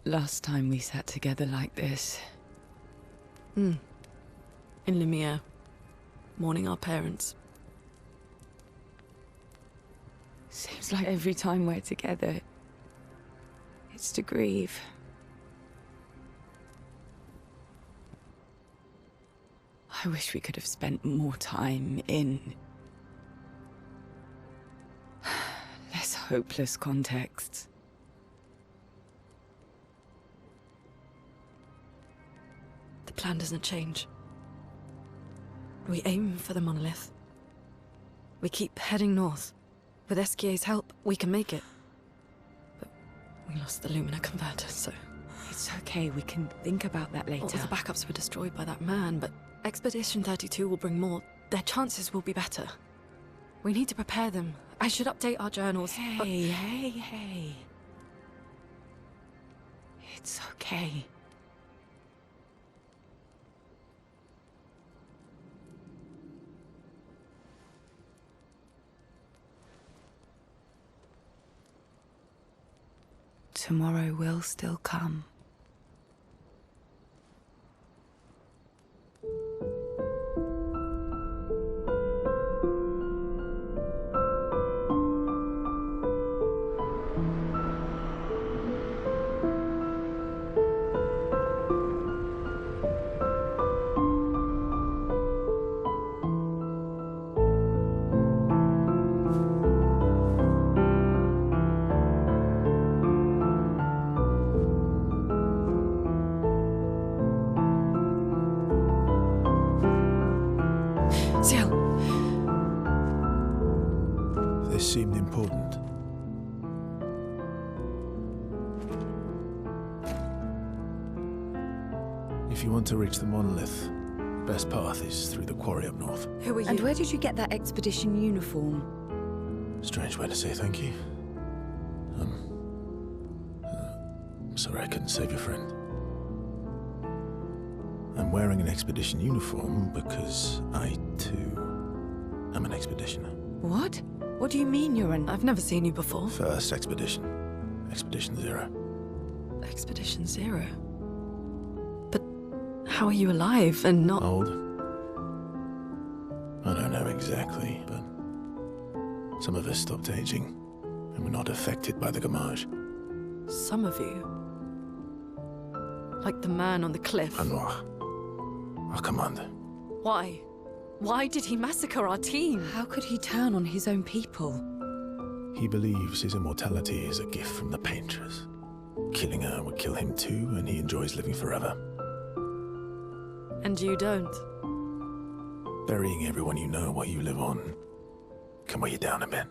Last time we sat together like this. In Lumiere, mourning our parents. Seems like every time we're together, it's to grieve. I wish we could have spent more time in less hopeless contexts. The plan doesn't change. We aim for the monolith. We keep heading north. With SKA's help, we can make it. But we lost the Lumina converter, so... It's okay, we can think about that later. All the backups were destroyed by that man, but Expedition 32 will bring more. Their chances will be better. We need to prepare them. I should update our journals. Hey. It's okay. Tomorrow will still come. This seemed important. If you want to reach the monolith, the best path is through the quarry up north. Who are you? And where did you get that expedition uniform? Strange way to say thank you. I'm sorry I couldn't save your friend. I'm wearing an expedition uniform because I, too, am an expeditioner. What? What do you mean you're an... I've never seen you before. First expedition. Expedition 0. Expedition 0? But how are you alive and not... Old? I don't know exactly, but some of us stopped aging, and we're not affected by the gamage. Some of you? Like the man on the cliff? Anwar, our commander. Why? Why did he massacre our team? How could he turn on his own people? He believes his immortality is a gift from the painters. Killing her would kill him too, and he enjoys living forever. And you don't? Burying everyone you know while you live on can weigh you down a bit.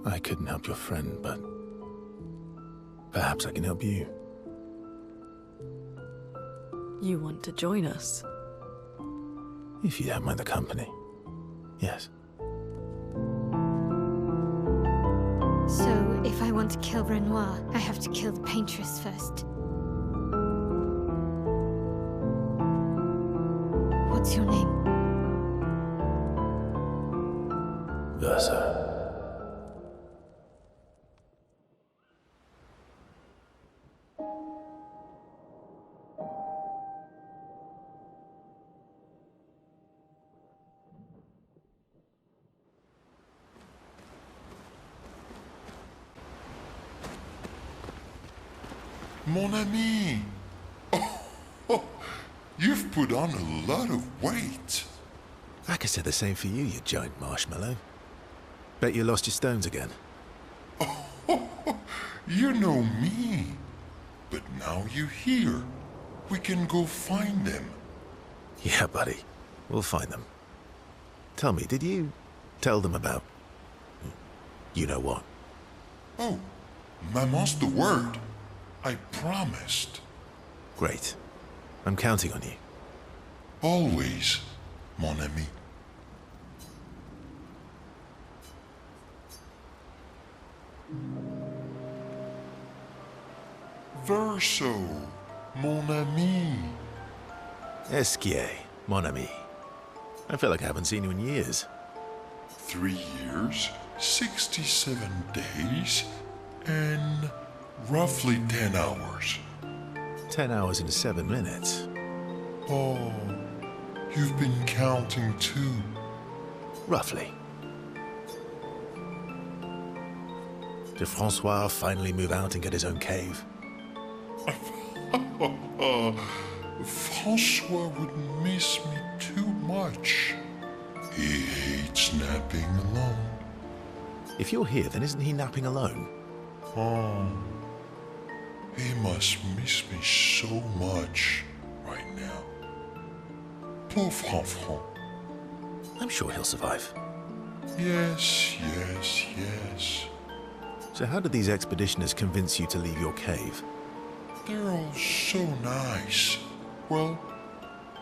I couldn't help your friend, but perhaps I can help you. You want to join us? If you don't mind the company. Yes. So, if I want to kill Renoir, I have to kill the paintress first. What's your name? Verso. Mon ami! Oh, you've put on a lot of weight. I could say the same for you, you giant marshmallow. Bet you lost your stones again. You know me. But now you're here. We can go find them. Yeah, buddy. We'll find them. Tell me, did you tell them about... you know what? Oh, Maman's the word. I promised. Great. I'm counting on you. Always, mon ami. Verso, mon ami. Esquier, mon ami. I feel like I haven't seen you in years. 3 years, 67 days, and roughly 10 hours. 10 hours and 7 minutes. Oh, you've been counting too. Roughly. Did Francois finally move out and get his own cave? Francois would miss me too much. He hates napping alone. If you're here, then isn't he napping alone? Oh, he must miss me so much right now. Pauvre enfant. I'm sure he'll survive. Yes, yes, yes. So how did these expeditioners convince you to leave your cave? They're all so nice. Well,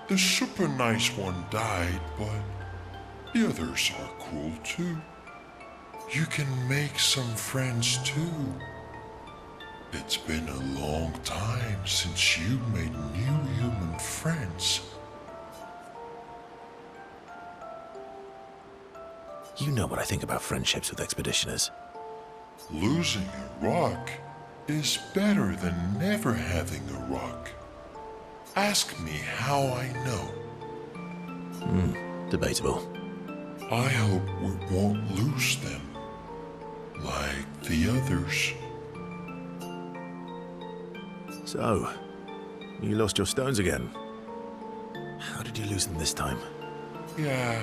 the super nice one died, but the others are cool too. You can make some friends too. It's been a long time since you made new human friends. You know what I think about friendships with expeditioners. Losing a rock is better than never having a rock. Ask me how I know. Debatable. I hope we won't lose them, like the others. So, you lost your stones again. How did you lose them this time? Yeah,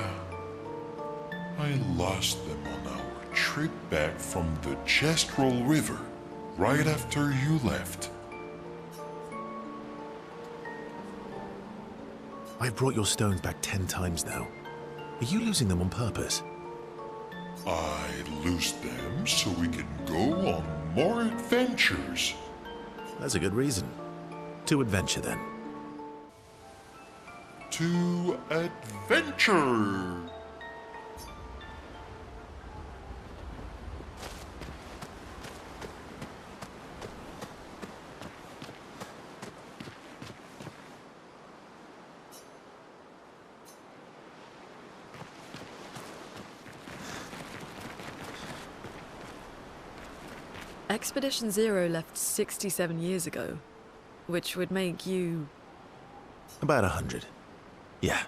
I lost them on our trip back from the Chestrel River, right after you left. I've brought your stones back 10 times now. Are you losing them on purpose? I lose them so we can go on more adventures. That's a good reason. To adventure, then. To adventure! Expedition Zero left 67 years ago, which would make you... About 100. Yeah.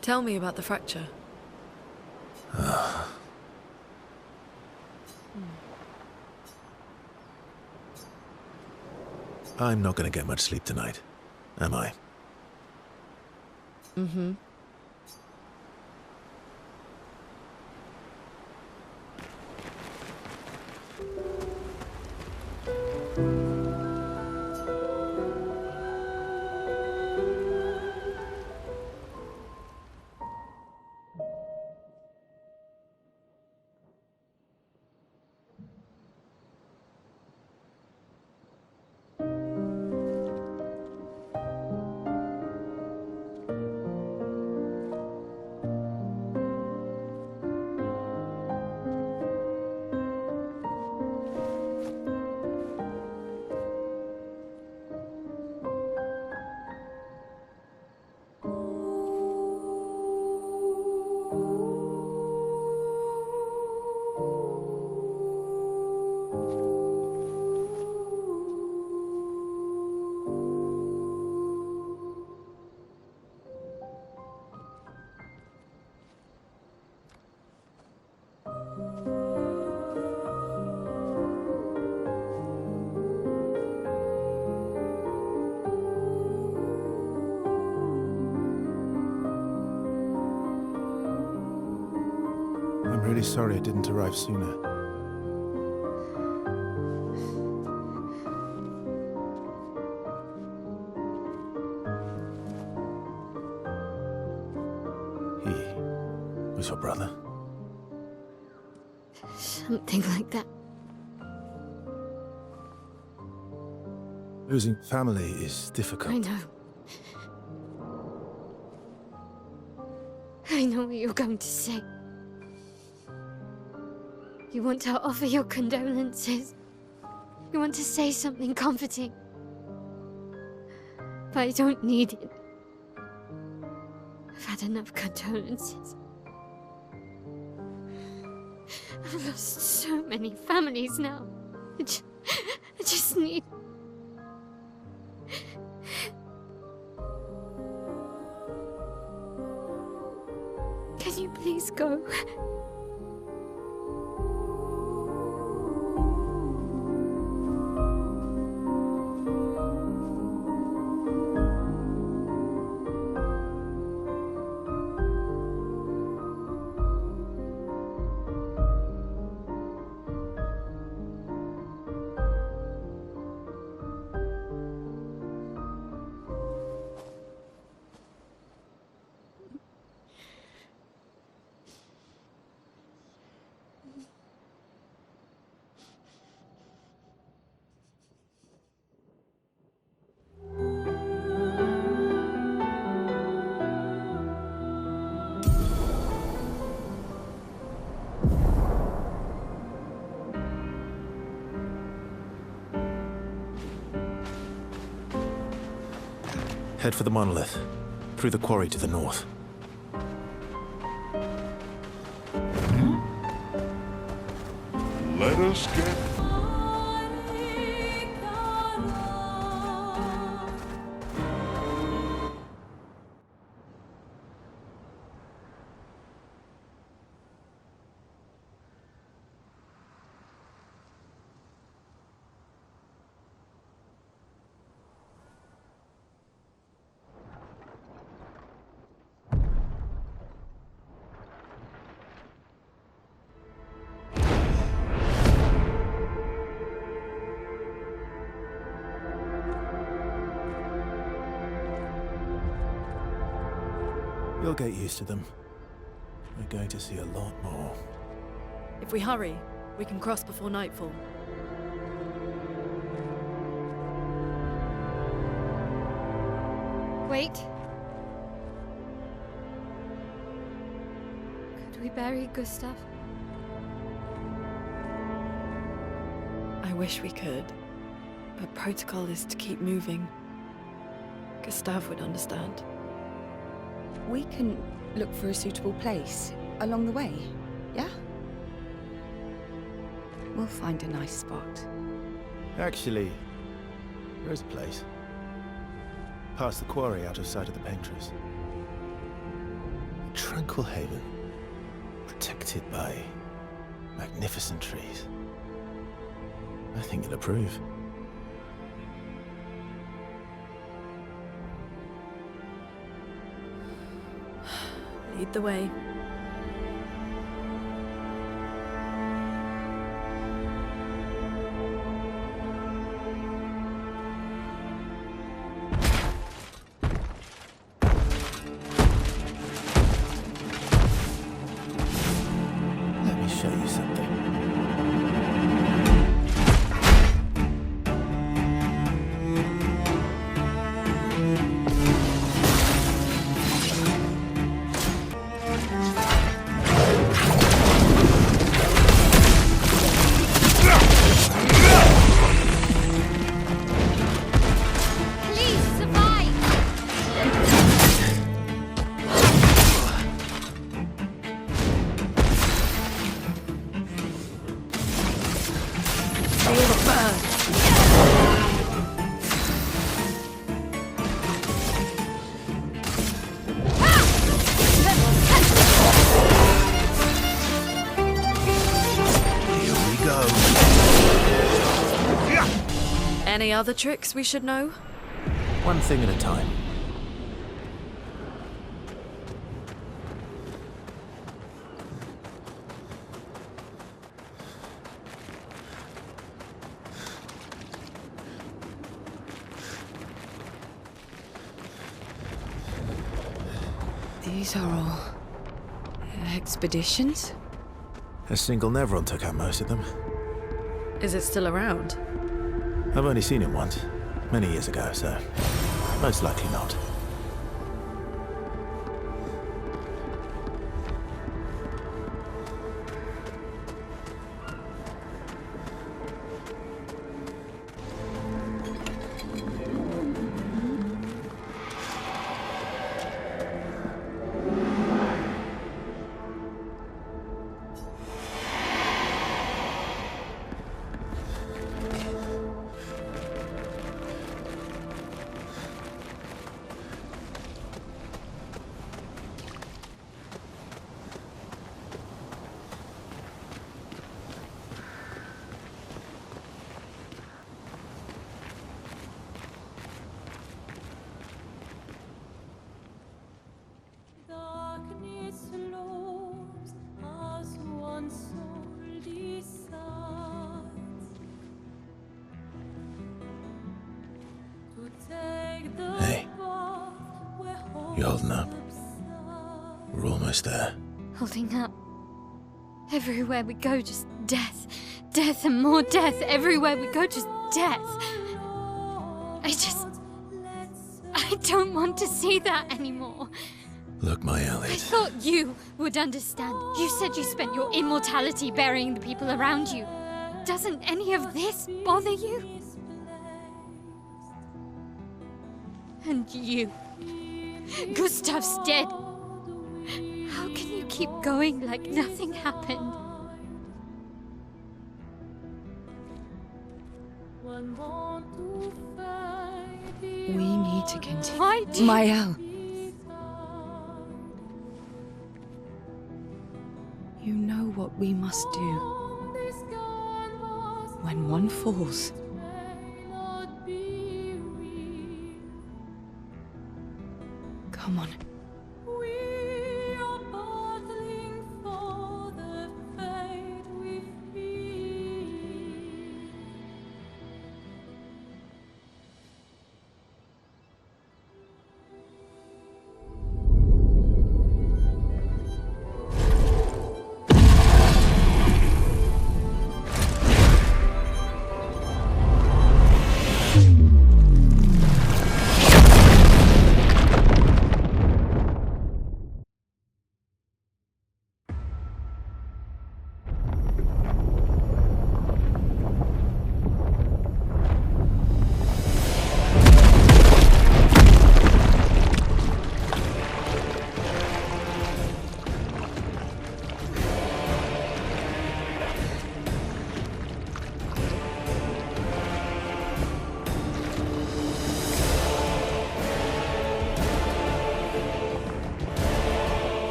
Tell me about the fracture. I'm not going to get much sleep tonight, am I? Mm-hmm. really sorry it didn't arrive sooner. He was your brother? Something like that. Losing family is difficult. I know. I know what you're going to say. You want to offer your condolences. You want to say something comforting. But I don't need it. I've had enough condolences. I've lost so many families now. I just need... Can you please go? Head for the monolith, through the quarry to the north. Let us get... You'll get used to them. We're going to see a lot more. If we hurry, we can cross before nightfall. Wait. Could we bury Gustav? I wish we could, but protocol is to keep moving. Gustav would understand. We can look for a suitable place along the way, yeah? We'll find a nice spot. Actually, there is a place. Past the quarry, out of sight of the painters. A tranquil haven, protected by magnificent trees. I think you'll approve. Lead the way. Let me show you something. Please survive! Feel the burn. Here we go. Any other tricks we should know? One thing at a time. These are all expeditions? A single Nevron took out most of them. Is it still around? I've only seen it once, many years ago, so most likely not. Hey, you holding up? We're almost there. Holding up. Everywhere we go, just death. Death and more death. Everywhere we go, just death. I don't want to see that anymore. Look, my I Elliot. thought you would understand. You said you spent your immortality burying the people around you. Doesn't any of this bother you? And you. Gustav's dead. How can you keep going like nothing happened? We need to continue. Why do Mael. You know what we must do. When one falls, come on.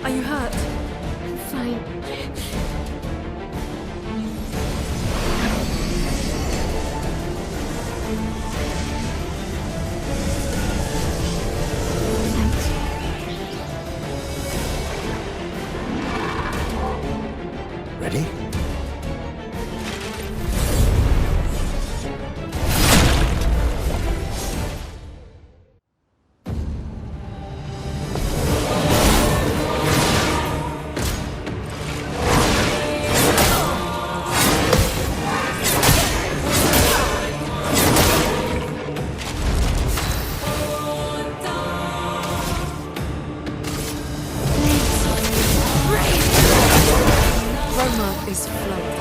Are you hurt? Fine. Ready? Roma is flowing.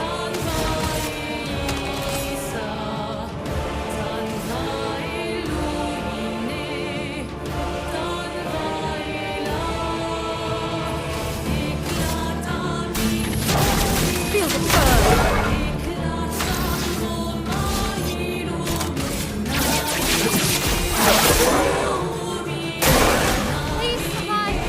Feel the burn. Please survive.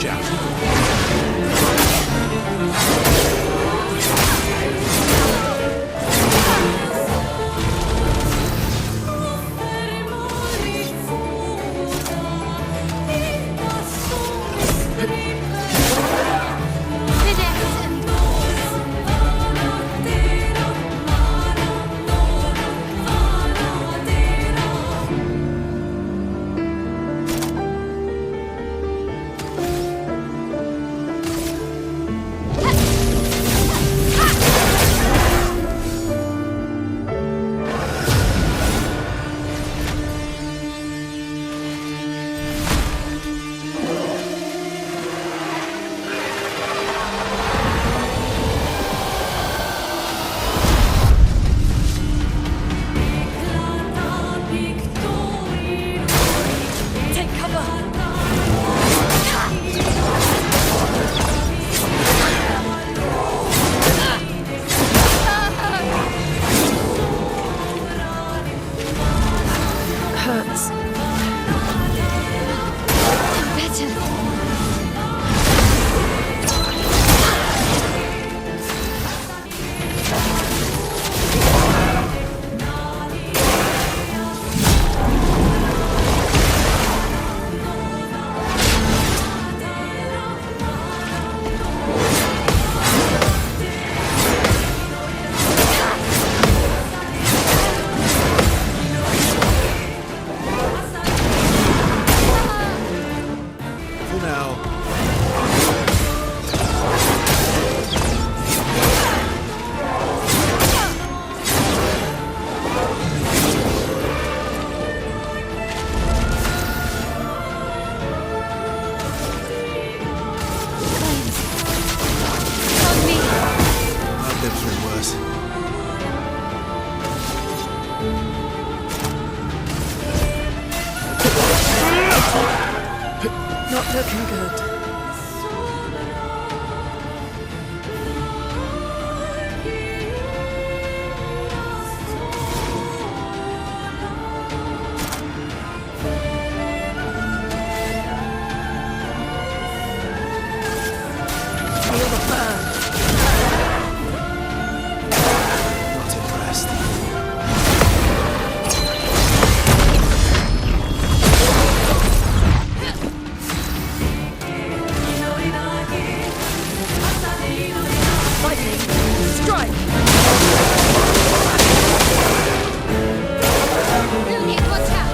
Watch out. Hurts. Better. For now. Help me. I've been through worse. Not looking good. Feel the burn. Not impressed. Lightning. Strike. Brilliant, watch out.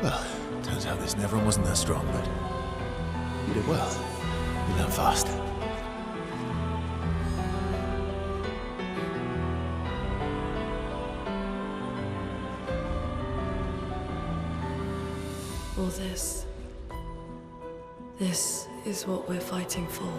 Well, turns out this Neverin wasn't that strong, but you did well. You learn fast. All this. This is what we're fighting for.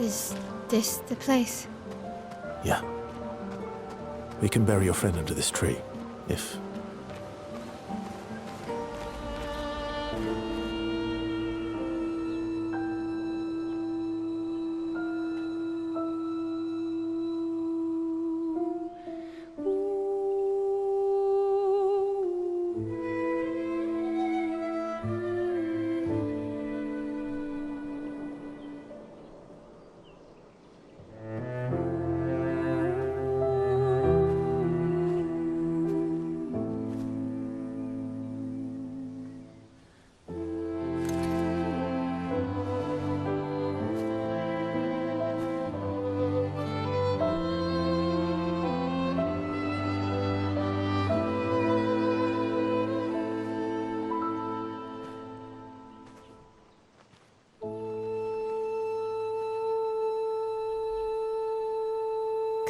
Is this the place? Yeah. We can bury your friend under this tree, if...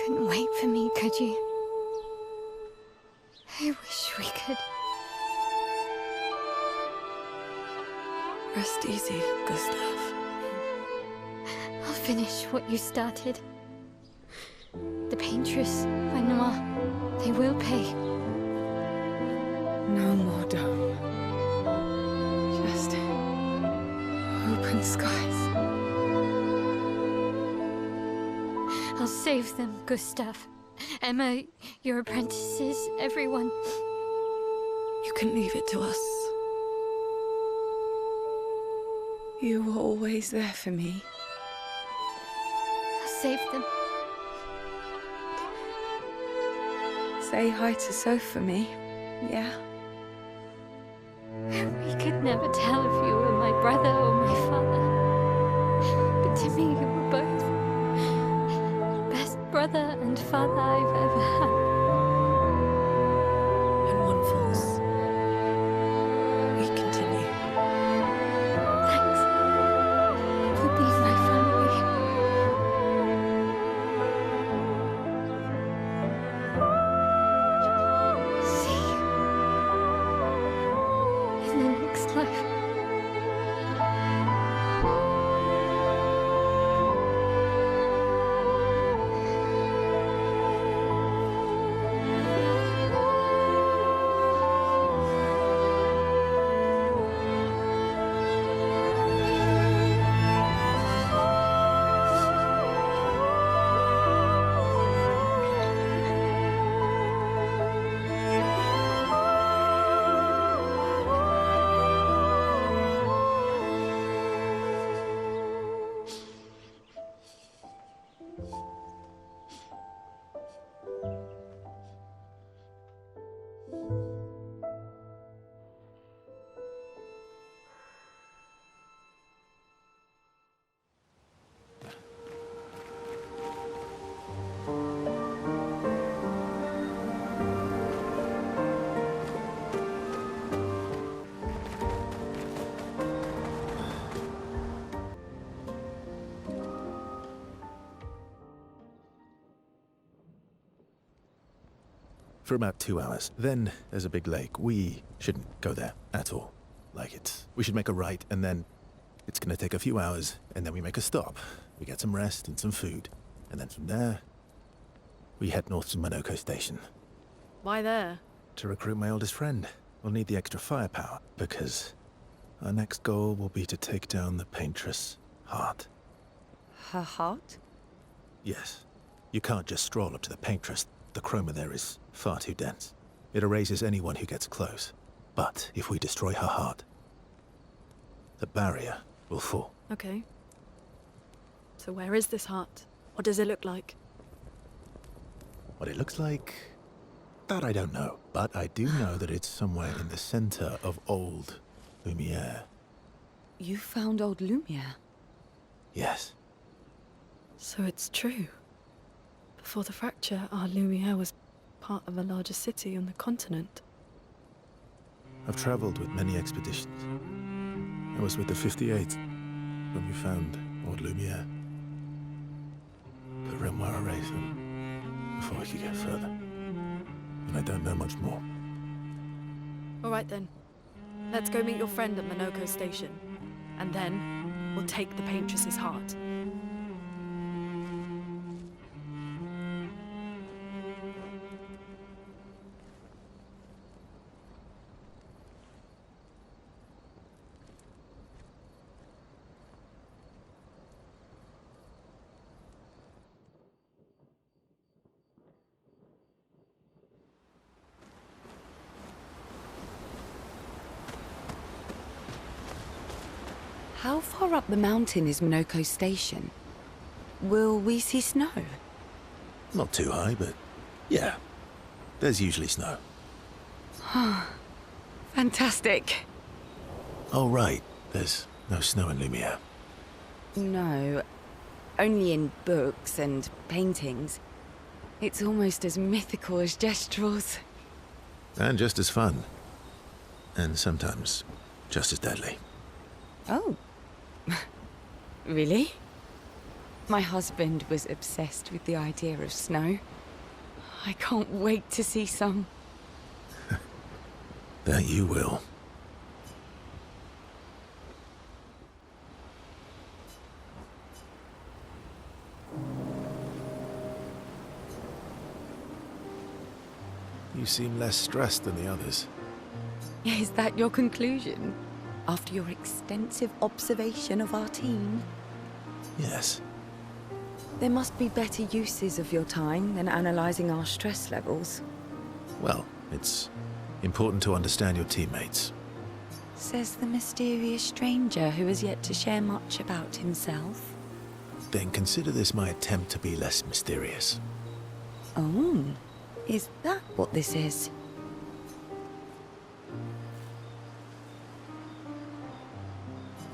Couldn't wait for me, could you? I wish we could. Rest easy, Gustav. I'll finish what you started. The paintress, by Noir, they will pay. No more dome. Just open skies. I'll save them, Gustav. Emma, your apprentices, everyone. You can leave it to us. You were always there for me. I'll save them. Say hi to Soph for me, yeah? We could never tell if you were my brother or my father. But to me, you were both. Best brother and father I've ever had. And one falls. We continue. Thanks for being my family. See you in the next life. For about 2 hours. Then there's a big lake. We shouldn't go there at all. We should make a right, and then it's gonna take a few hours, and then we make a stop. We get some rest and some food. And then from there, we head north to Monoko Station. Why there? To recruit my oldest friend. We'll need the extra firepower, because our next goal will be to take down the paintress' heart. Her heart? Yes. You can't just stroll up to the paintress. The chroma there is far too dense. It erases anyone who gets close. But if we destroy her heart, the barrier will fall. Okay. So where is this heart? What does it look like? What it looks like, that I don't know. But I do know that it's somewhere in the center of Old Lumiere. You found Old Lumiere? Yes. So it's true. Before the fracture, our Lumiere was part of a larger city on the continent. I've traveled with many expeditions. I was with the 58th when we found Old Lumiere. But Renoir erased them before we could get further. And I don't know much more. All right then. Let's go meet your friend at Monoko Station. And then we'll take the paintress's heart. How far up the mountain is Minoko Station? Will we see snow? Not too high, but yeah. There's usually snow. Fantastic. Oh, right. There's no snow in Lumiere. No, only in books and paintings. It's almost as mythical as Gestrels. And just as fun. And sometimes just as deadly. Oh. Really? My husband was obsessed with the idea of snow. I can't wait to see some. That you will. You seem less stressed than the others. Is that your conclusion? After your extensive observation of our team? Yes. There must be better uses of your time than analysing our stress levels. Well, it's important to understand your teammates. Says the mysterious stranger who has yet to share much about himself. Then consider this my attempt to be less mysterious. Oh, is that what this is?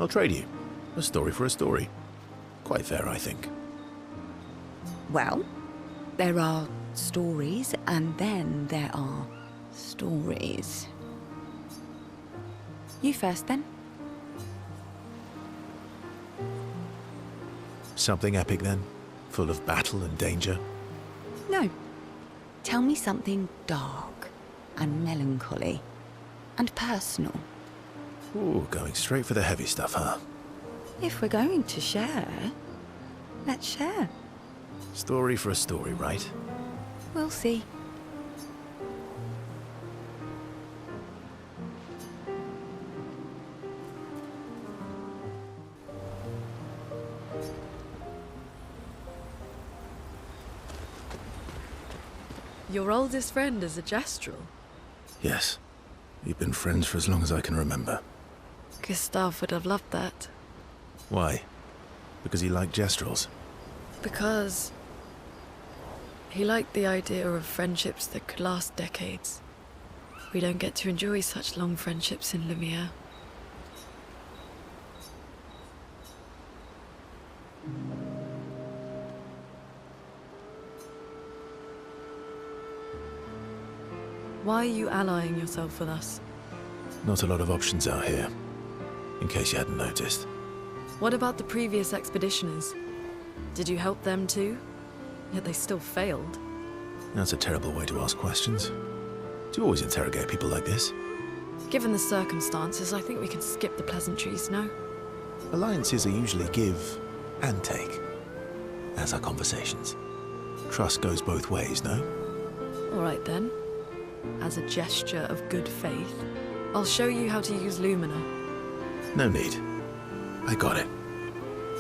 I'll trade you. A story for a story. Quite fair, I think. Well, there are stories, and then there are stories. You first, then. Something epic, then? Full of battle and danger? No. Tell me something dark and melancholy and personal. Ooh, going straight for the heavy stuff, huh? If we're going to share, let's share. Story for a story, right? We'll see. Your oldest friend is a Gestral. Yes. We've been friends for as long as I can remember. Gustav would have loved that. Why? Because he liked Gestrals? Because he liked the idea of friendships that could last decades. We don't get to enjoy such long friendships in Lumiere. Why are you allying yourself with us? Not a lot of options out here, in case you hadn't noticed. What about the previous expeditioners? Did you help them too? Yet they still failed. That's a terrible way to ask questions. Do you always interrogate people like this? Given the circumstances, I think we can skip the pleasantries, no? Alliances are usually give and take, as are conversations. Trust goes both ways, no? All right then. As a gesture of good faith, I'll show you how to use Lumina. No need. I got it.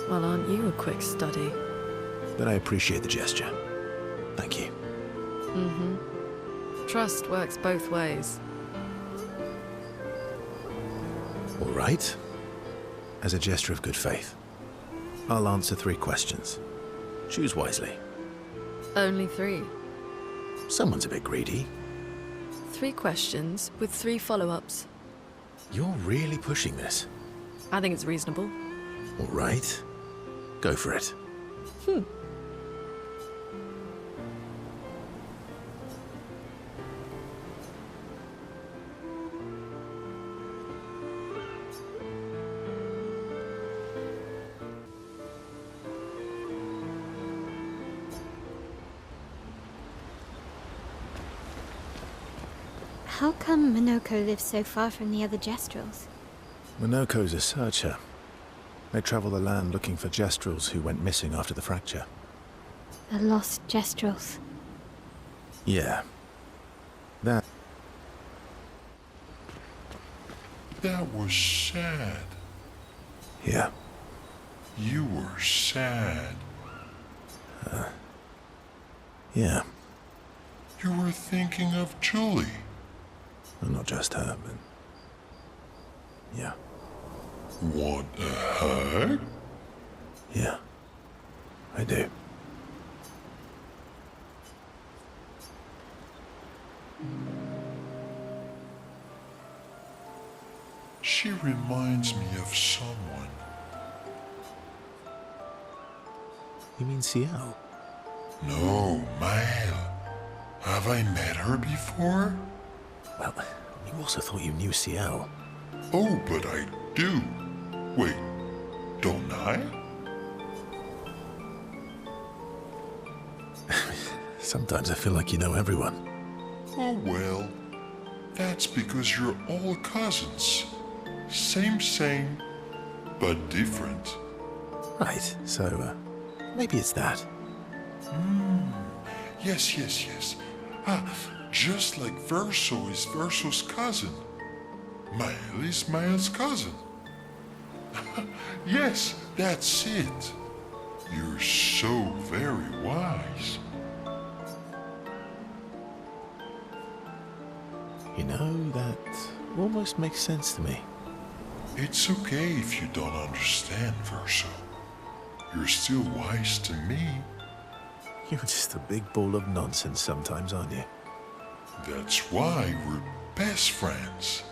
Well, aren't you a quick study? But I appreciate the gesture. Thank you. Trust works both ways. All right. As a gesture of good faith, I'll answer 3 questions. Choose wisely. Only 3. Someone's a bit greedy. 3 questions with 3 follow-ups. You're really pushing this. I think it's reasonable. All right. Go for it. How come Minoko lives so far from the other Gestrals? Minoko's a searcher. They travel the land looking for Gestrals who went missing after the fracture. The lost Gestrals. Yeah. That was sad. Yeah. You were sad. Yeah. You were thinking of Julie. Well, not just her, but... Yeah. Want a hug? Yeah, I do. She reminds me of someone. You mean Ciel? No, Mael. Have I met her before? Well, you also thought you knew Ciel. Oh, but I do. Wait, don't I? Sometimes I feel like you know everyone. Oh, well, that's because you're all cousins. Same, but different. Right, so, maybe it's that. Yes. Ah, just like Verso is Verso's cousin. Mael is Mael's cousin. Yes, that's it. You're so very wise. You know, that almost makes sense to me. It's okay if you don't understand, Verso. You're still wise to me. You're just a big ball of nonsense sometimes, aren't you? That's why we're best friends.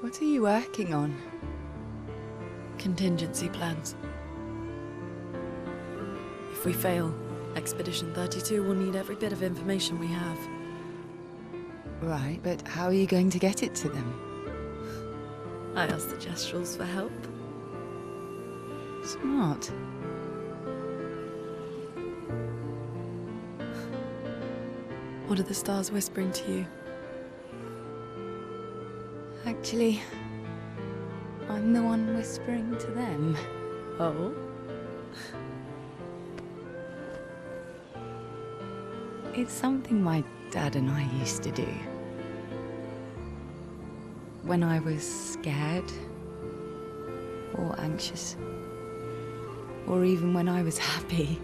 What are you working on? Contingency plans. If we fail, Expedition 32 will need every bit of information we have. Right, but how are you going to get it to them? I asked the Gestrals for help. Smart. What are the stars whispering to you? Actually, I'm the one whispering to them. Oh? It's something my dad and I used to do. When I was scared, or anxious, or even when I was happy,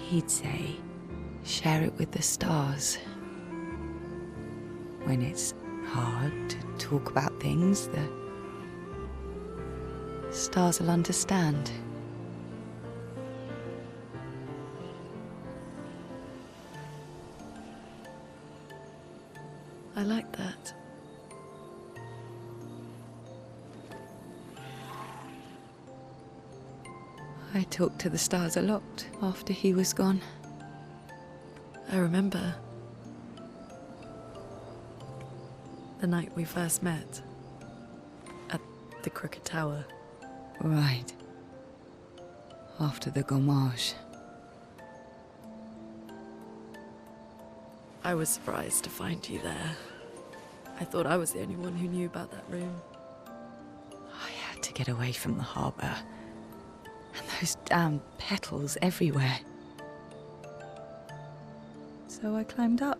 he'd say, share it with the stars. When it's hard to talk about things, the stars will understand. I like that. I talked to the stars a lot after he was gone. I remember the night we first met at the Crooked Tower. Right. After the gommage. I was surprised to find you there. I thought I was the only one who knew about that room. I had to get away from the harbour. And those damn petals everywhere. So I climbed up.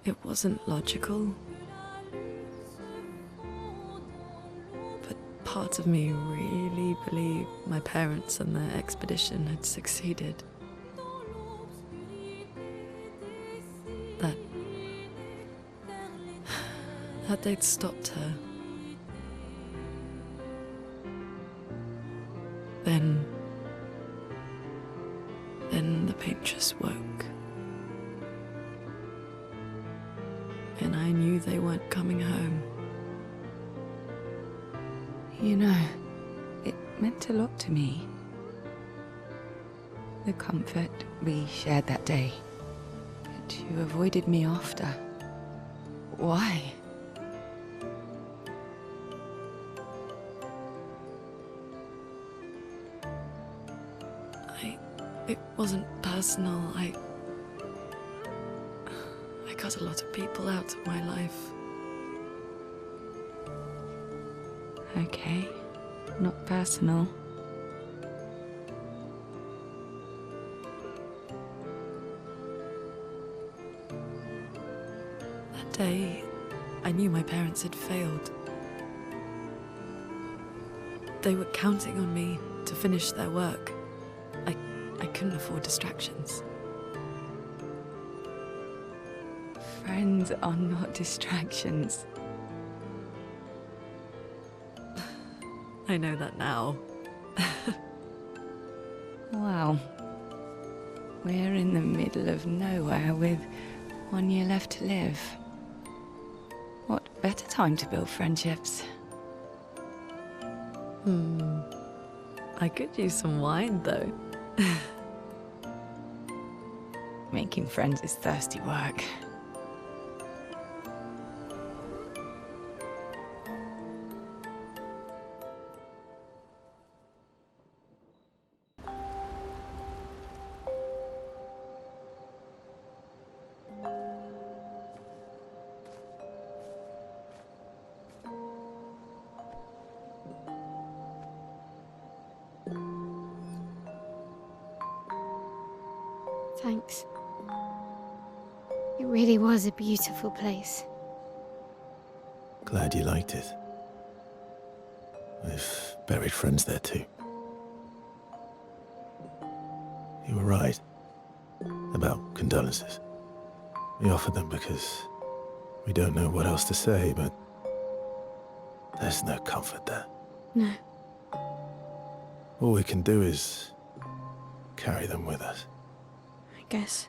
It wasn't logical, but part of me really believed my parents and their expedition had succeeded. That they'd stopped her. Then the paint just woke. And I knew they weren't coming home. You know, it meant a lot to me. The comfort we shared that day. But you avoided me after. Why? It wasn't personal. I cut a lot of people out of my life. Okay, not personal. That day, I knew my parents had failed. They were counting on me to finish their work. I couldn't afford distractions. Friends are not distractions. I know that now. Wow. We're in the middle of nowhere with 1 year left to live. What better time to build friendships? I could use some wine, though. Making friends is thirsty work. Thanks. It really was a beautiful place. Glad you liked it. We've buried friends there too. You were right about condolences. We offered them because we don't know what else to say, but there's no comfort there. No. All we can do is carry them with us. I guess.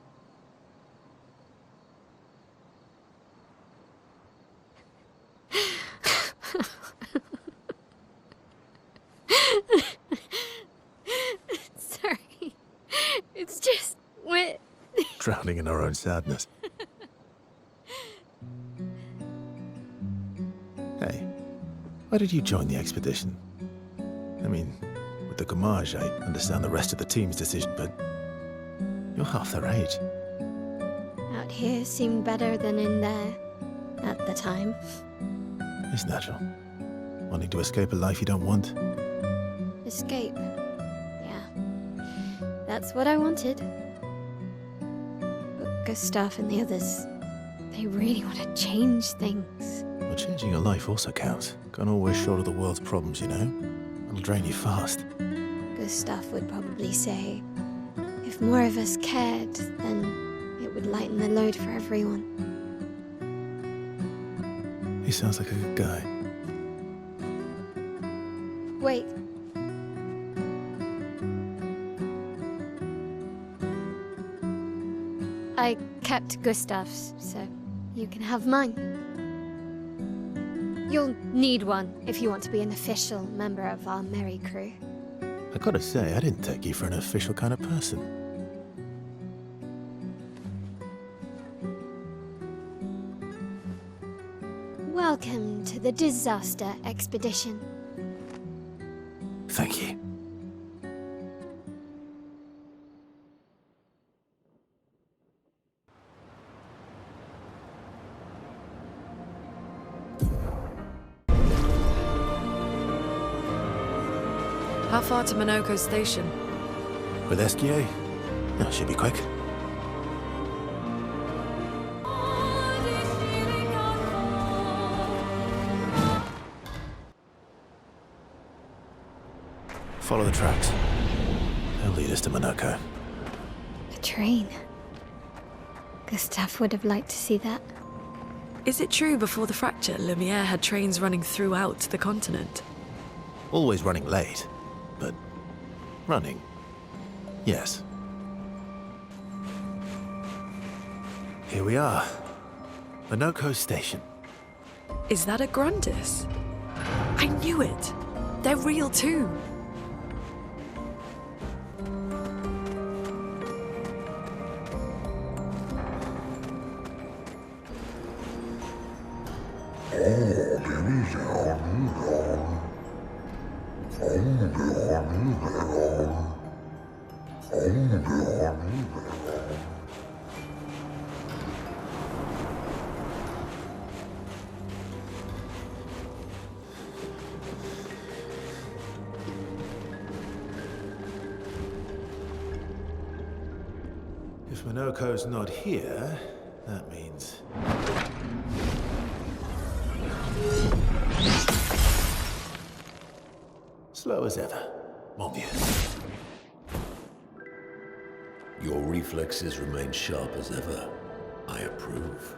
Sorry. It's just we're Drowning in our own sadness. Hey, why did you join the expedition? I mean, with the Gommage, I understand the rest of the team's decision, but you're half their age. out here seemed better than in there at the time. It's natural. Wanting to escape a life you don't want. Escape. Yeah. That's what I wanted. But Gustav and the others, they really want to change things. Well, changing your life also counts. Can't always shoulder the world's problems, you know? It'll drain you fast. Gustav would probably say, if more of us cared, then it would lighten the load for everyone. He sounds like a good guy. Wait. I kept Gustav's, so you can have mine. You'll need one if you want to be an official member of our merry crew. I gotta say, I didn't take you for an official kind of person. Welcome to the disaster expedition. Thank you. How far to Minoko Station? With Esquier? That should be quick. Follow the tracks. They'll lead us to Minoko. A train. Gustav would have liked to see that. Is it true before the fracture, Lumiere had trains running throughout the continent? Always running late, but running. Yes. Here we are. Minoko Station. Is that a Grundis? I knew it! They're real too! If Minoko's not here, that means... slow as ever, mon vieux. Your reflexes remain sharp as ever. I approve.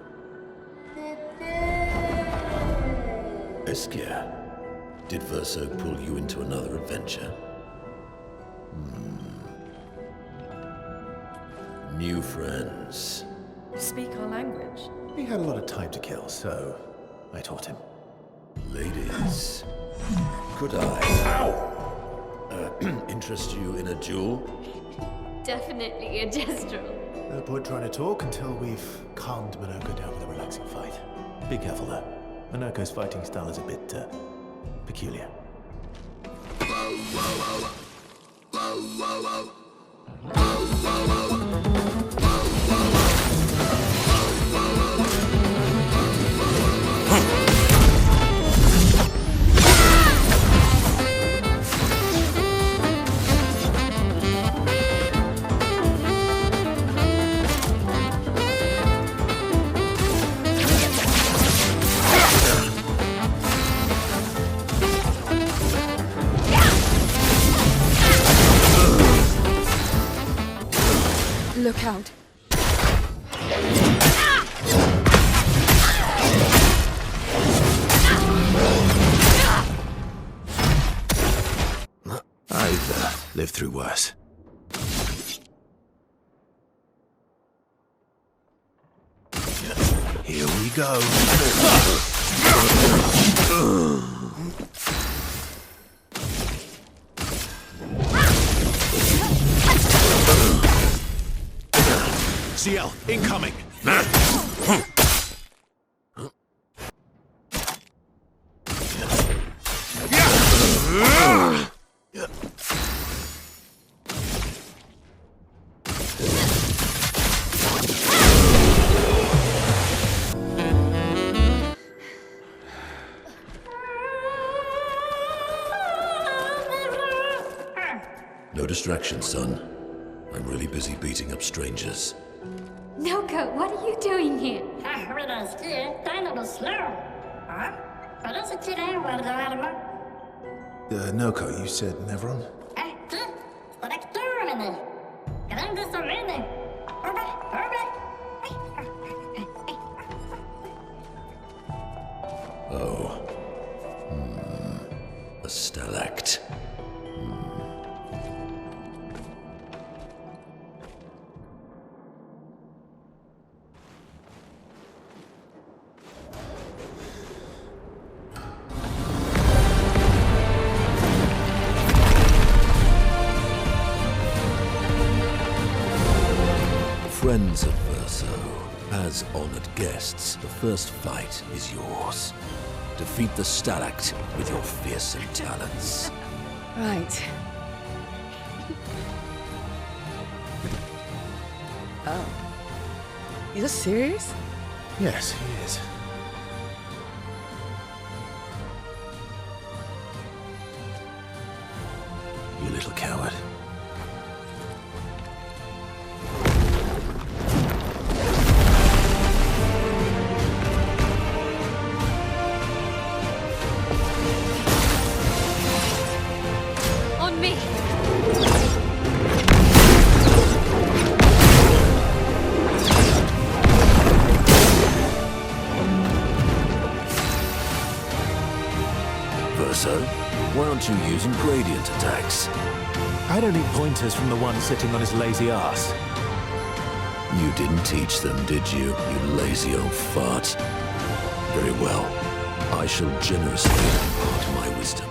Esquire, did Verso pull you into another adventure? New friends. You speak our language. He had a lot of time to kill, so I taught him. Ladies, could I interest you in a duel? Definitely a gestural. No point trying to talk until we've calmed Minoko down with a relaxing fight. Be careful though. Minoko's fighting style is a bit, peculiar. Look out. I've lived through worse. Here we go. CL, incoming! No distraction, son. I'm really busy beating up strangers. Noko, what are you doing here? Noko, you said Nevron? Oh. A stalact. Friends of Verso, as honored guests, the first fight is yours. Defeat the stalact with your fearsome talents. Right. Oh. You're serious? Yes, he is. You little coward. On me! Verso, why aren't you using gradient attacks? I don't need pointers from the one sitting on his lazy ass. You didn't teach them, did you, you lazy old fart? Very well. I shall generously impart my wisdom.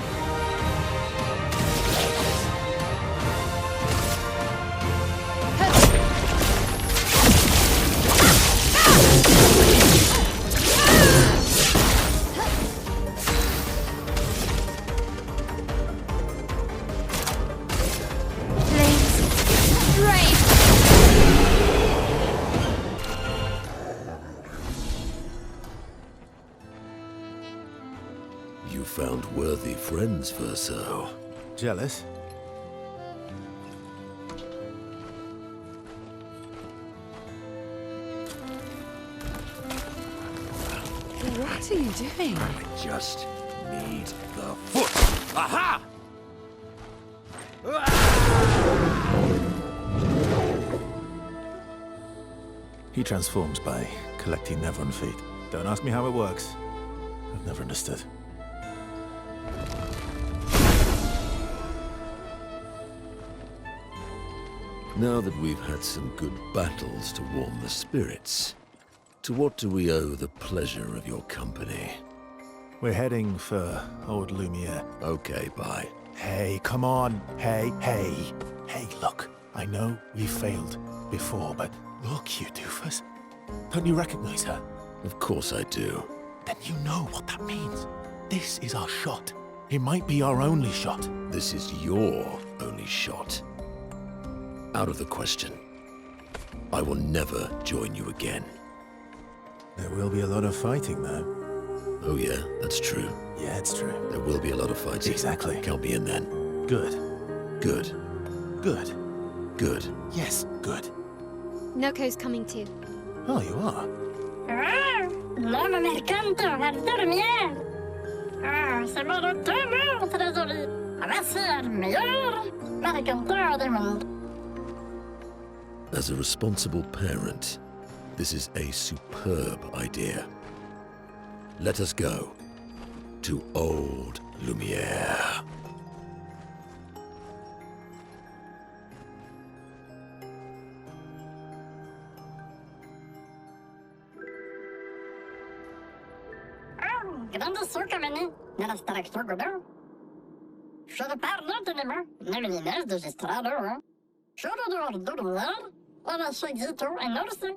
worthy friends, Verso. Jealous? What are you doing? I just need the foot. Aha! He transforms by collecting Nevron feet. Don't ask me how it works. I've never understood. Now that we've had some good battles to warm the spirits, to what do we owe the pleasure of your company? We're heading for Old Lumiere. Okay, bye. Hey, come on. Hey. Hey, look. I know we failed before, but look, you doofus. Don't you recognize her? Of course I do. Then you know what that means. This is our shot. It might be our only shot. This is your only shot. Out of the question. I will never join you again. There will be a lot of fighting, though. Oh yeah, that's true. Yeah, it's true. There will be a lot of fighting. Exactly. Count me in then. Good. Good. Good. Good. Yes, good. Noko's coming too. Oh, you are? L'homme mercanto, Old Lumiere. C'est bara 2 år trésorier. Avancer meilleur mercanteur du monde. As a responsible parent, this is a superb idea. Let us go to Old Lumiere. Grande succa veni, nella streccia godò. Should have parled to him, never in the registrado. Should have Old Lumiere, or I should get to and notice it.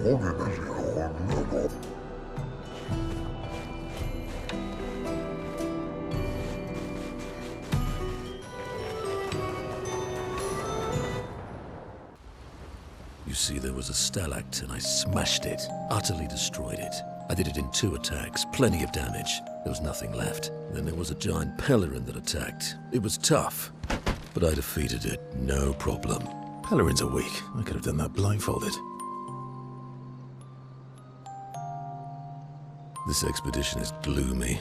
You see, there was a stalactite and I smashed it, utterly destroyed it. I did it in 2 attacks, plenty of damage. There was nothing left. Then there was a giant pelican that attacked. It was tough, but I defeated it, no problem. Pelerins are weak. I could have done that blindfolded. This expedition is gloomy.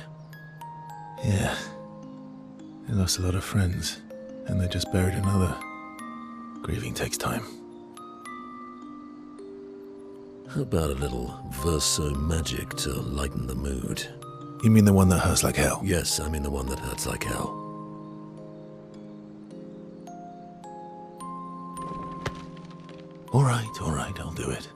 Yeah. They lost a lot of friends, and they just buried another. Grieving takes time. How about a little Verso magic to lighten the mood? You mean the one that hurts like hell? Yes, I mean the one that hurts like hell. All right, I'll do it.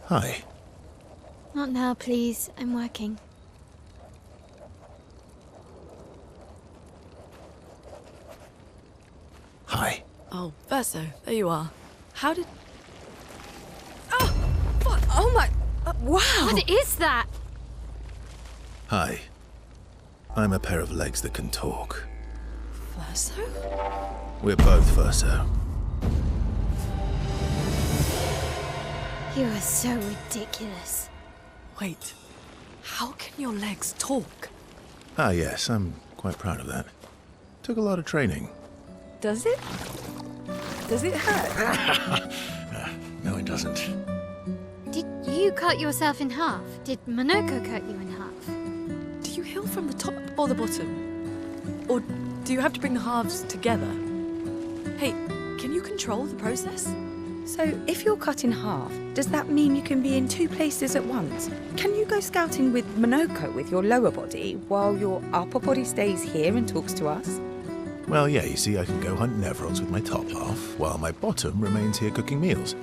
Hi. Not now, please. I'm working. Hi. Oh, Verso, there you are. How did... Oh! What? Oh my... wow! What is that? Hi. I'm a pair of legs that can talk. Verso? We're both Verso. You are so ridiculous. Wait. How can your legs talk? Ah, yes, I'm quite proud of that. Took a lot of training. Does it? Does it hurt? No, it doesn't. Did you cut yourself in half? Did Monoko cut you in half? Do you heal from the top or the bottom? Or do you have to bring the halves together? Hey, can you control the process? So, if you're cut in half, does that mean you can be in 2 places at once? Can you go scouting with Monoko with your lower body, while your upper body stays here and talks to us? Well, yeah, you see, I can go hunt Nevrons with my top half, while my bottom remains here cooking meals.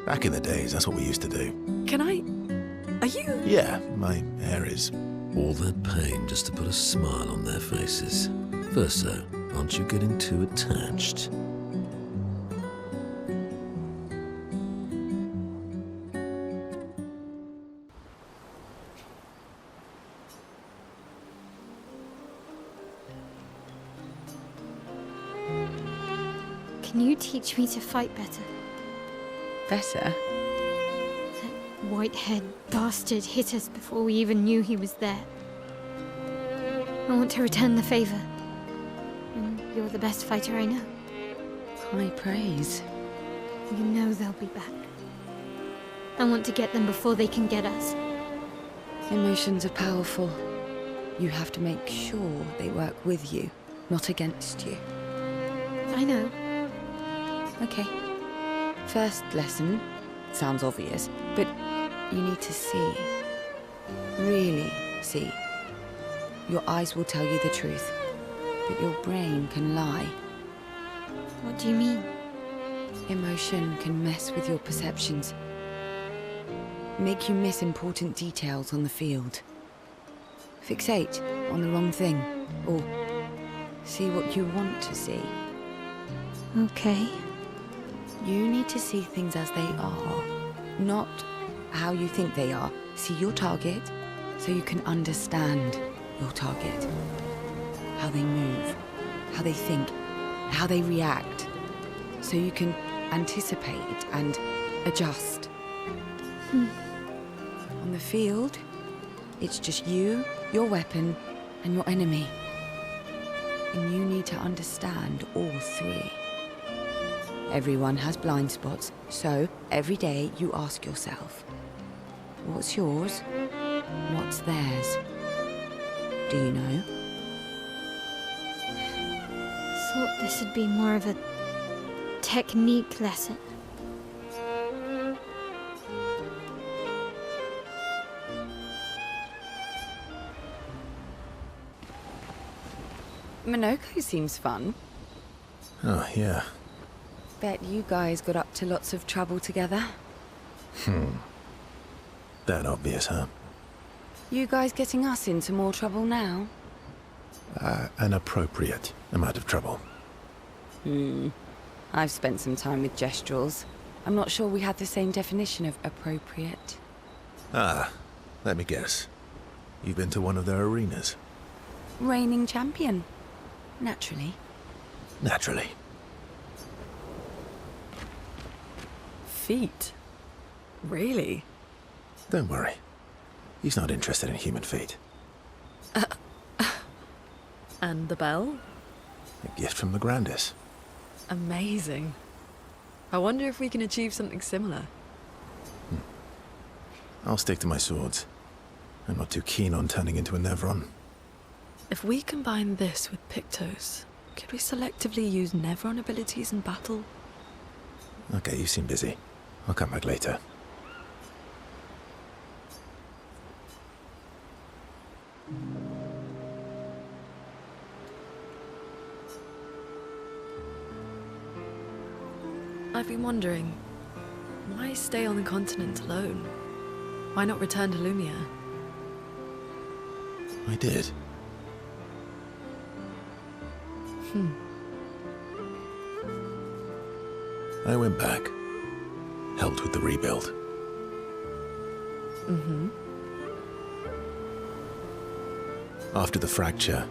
Back in the days, that's what we used to do. Can I... Are you... Yeah, my hair is... All that pain just to put a smile on their faces. Verso, aren't you getting too attached? Can you teach me to fight better? Better? That white-haired bastard hit us before we even knew he was there. I want to return the favor. And you're the best fighter I know. High praise. You know they'll be back. I want to get them before they can get us. Emotions are powerful. You have to make sure they work with you, not against you. I know. Okay. First lesson sounds obvious, but you need to see. Really see. Your eyes will tell you the truth, but your brain can lie. What do you mean? Emotion can mess with your perceptions. Make you miss important details on the field. Fixate on the wrong thing, or see what you want to see. Okay. You need to see things as they are, not how you think they are. See your target so you can understand your target. How they move, how they think, how they react. So you can anticipate and adjust. On the field, it's just you, your weapon, and your enemy. And you need to understand all 3. Everyone has blind spots, so every day you ask yourself, what's yours? What's theirs? Do you know? Thought this would be more of a technique lesson. Monoko seems fun. Oh, yeah. Bet you guys got up to lots of trouble together. That obvious, huh? You guys getting us into more trouble now? An appropriate amount of trouble. I've spent some time with Gestrels. I'm not sure we had the same definition of appropriate. Ah, let me guess. You've been to one of their arenas? Reigning champion. Naturally. Naturally. Feet? Really? Don't worry. He's not interested in human feet. And the bell? A gift from the Grandis. Amazing. I wonder if we can achieve something similar. I'll stick to my swords. I'm not too keen on turning into a Nevron. If we combine this with Pictos, could we selectively use Nevron abilities in battle? Okay, you seem busy. I'll come back later. I've been wondering, why stay on the continent alone? Why not return to Lumiere? I did. I went back. Helped with the rebuild. After the fracture,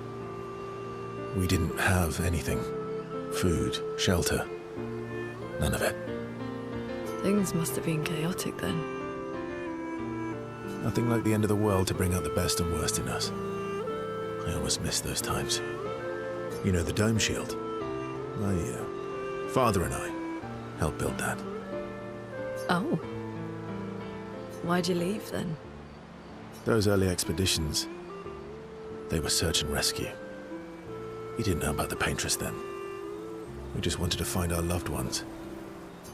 we didn't have anything. Food, shelter. None of it. Things must have been chaotic then. Nothing like the end of the world to bring out the best and worst in us. I almost miss those times. You know the dome shield? My father and I helped build that. Oh. Why'd you leave then? Those early expeditions, they were search and rescue. We didn't know about the paintress then. We just wanted to find our loved ones.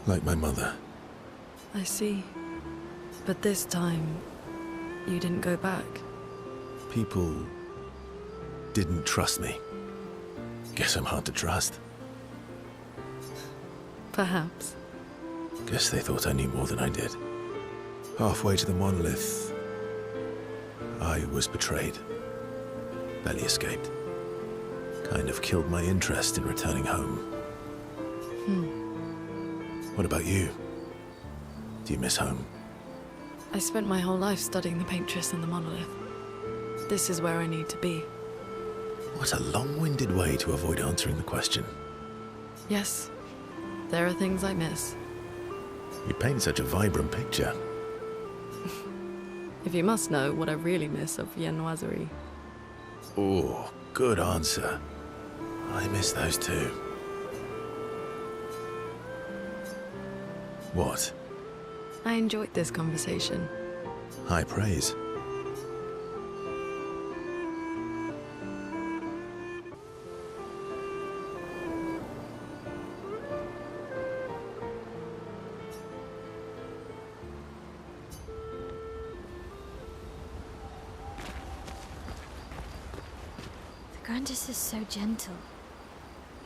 Like my mother. I see. But this time, you didn't go back. People didn't trust me. Guess I'm hard to trust. Perhaps. Guess they thought I knew more than I did. Halfway to the monolith, I was betrayed. Barely escaped. Kind of killed my interest in returning home. What about you? Do you miss home? I spent my whole life studying the paintress and the monolith. This is where I need to be. What a long-winded way to avoid answering the question. Yes, there are things I miss. You paint such a vibrant picture. If you must know what I really miss of viennoiserie. Oh, good answer. I miss those too. What? I enjoyed this conversation. High praise. The Grandis is so gentle.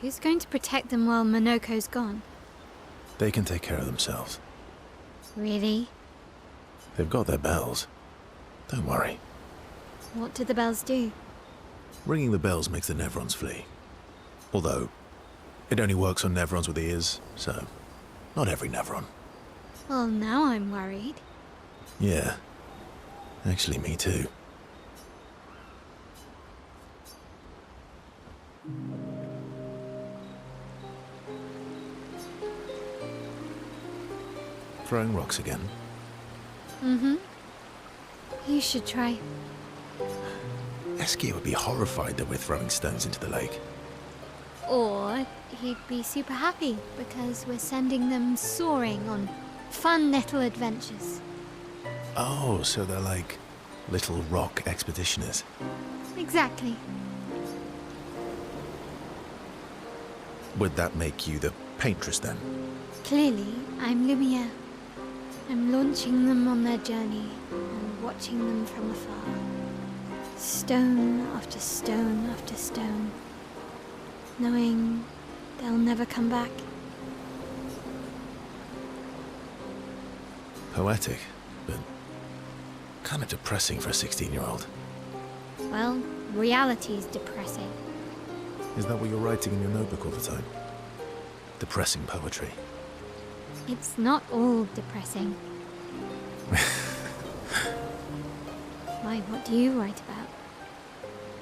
Who's going to protect them while Monoko's gone? They can take care of themselves. Really? They've got their bells. Don't worry. What do the bells do? Ringing the bells makes the Nevrons flee. Although, it only works on Nevrons with ears, so not every Nevron. Well, now I'm worried. Yeah. Actually, me too. Throwing rocks again? Mm-hmm. You should try. Eskia would be horrified that we're throwing stones into the lake. Or he'd be super happy because we're sending them soaring on fun little adventures. Oh, so they're like little rock expeditioners. Exactly. Would that make you the paintress then? Clearly, I'm Lumiere. I'm launching them on their journey and watching them from afar. Stone after stone after stone. Knowing they'll never come back. Poetic, but Kind of depressing for a 16-year-old. Well, reality's depressing. Is that what you're writing in your notebook all the time? Depressing poetry. It's not all depressing. Why, what do you write about?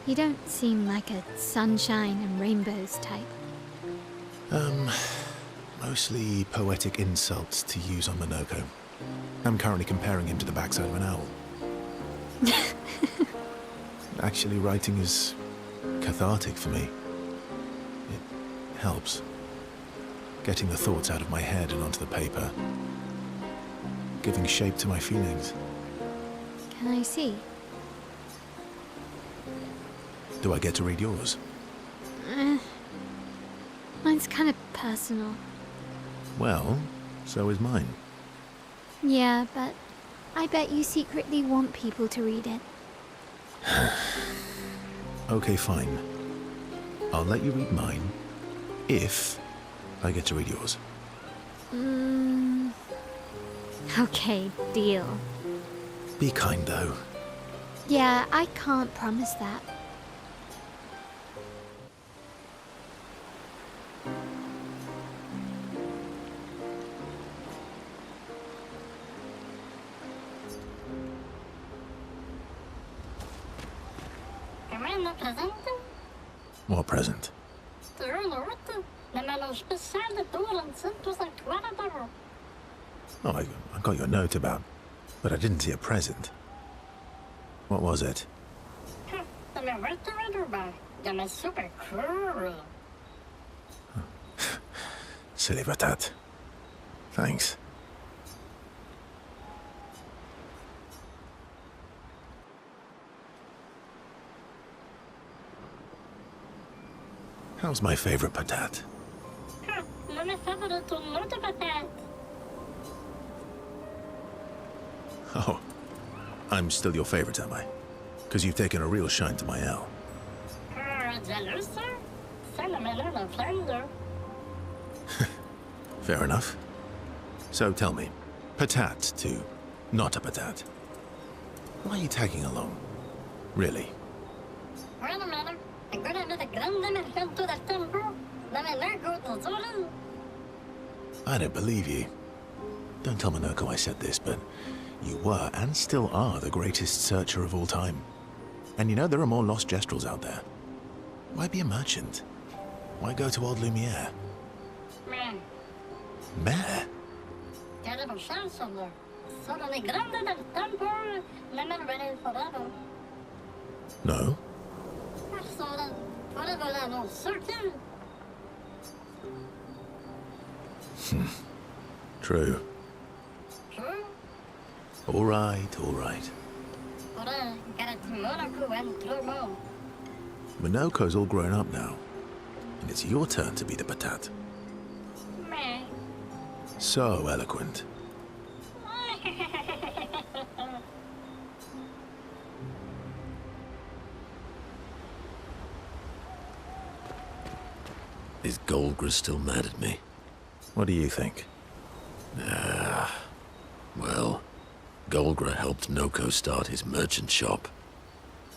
You don't seem like a sunshine and rainbows type. Mostly poetic insults to use on Minoko. I'm currently comparing him to the backside of an owl. Actually, writing is cathartic for me. It helps. Getting the thoughts out of my head and onto the paper. Giving shape to my feelings. Can I see? Do I get to read yours? Mine's kind of personal. Well, so is mine. Yeah, but I bet you secretly want people to read it. Okay, fine. I'll let you read mine, if I get to read yours. Okay, deal. Be kind, though. Yeah, I can't promise that. Commander present? What present? De note. De met een speciale doorlandse tussen kwarten. Oh, I got your note about, but I didn't see a present. What was it? De met wordt er weer bij. De met super cool. Silly patat. Thanks. How's my favorite patat? Le met favorite note patat. Oh, I'm still your favorite, am I? Because you've taken a real shine to my L. Jealous, sir? Send a man on a flounder. Fair enough. So tell me, patat to not a patat. Why are you tagging along? Really? Wait a minute. I'm gonna let a grand dimension to the temple. Let me not go to Zorin. I don't believe you. Don't tell Minoko I said this, but you were and still are the greatest searcher of all time. And you know there are more lost Gestrels out there. Why be a merchant? Why go to Old Lumiere? Man, Mayor? terrible chance on there. Solo the grande del temple. Let me ready forever. No? So then, forever then, no certain. True. True. All right, all right. But I got it to Monaco and through more. Minoko's all grown up now. And it's your turn to be the patat. Me. So eloquent. Is Golgra still mad at me? What do you think? Well, Golgra helped Noko start his merchant shop.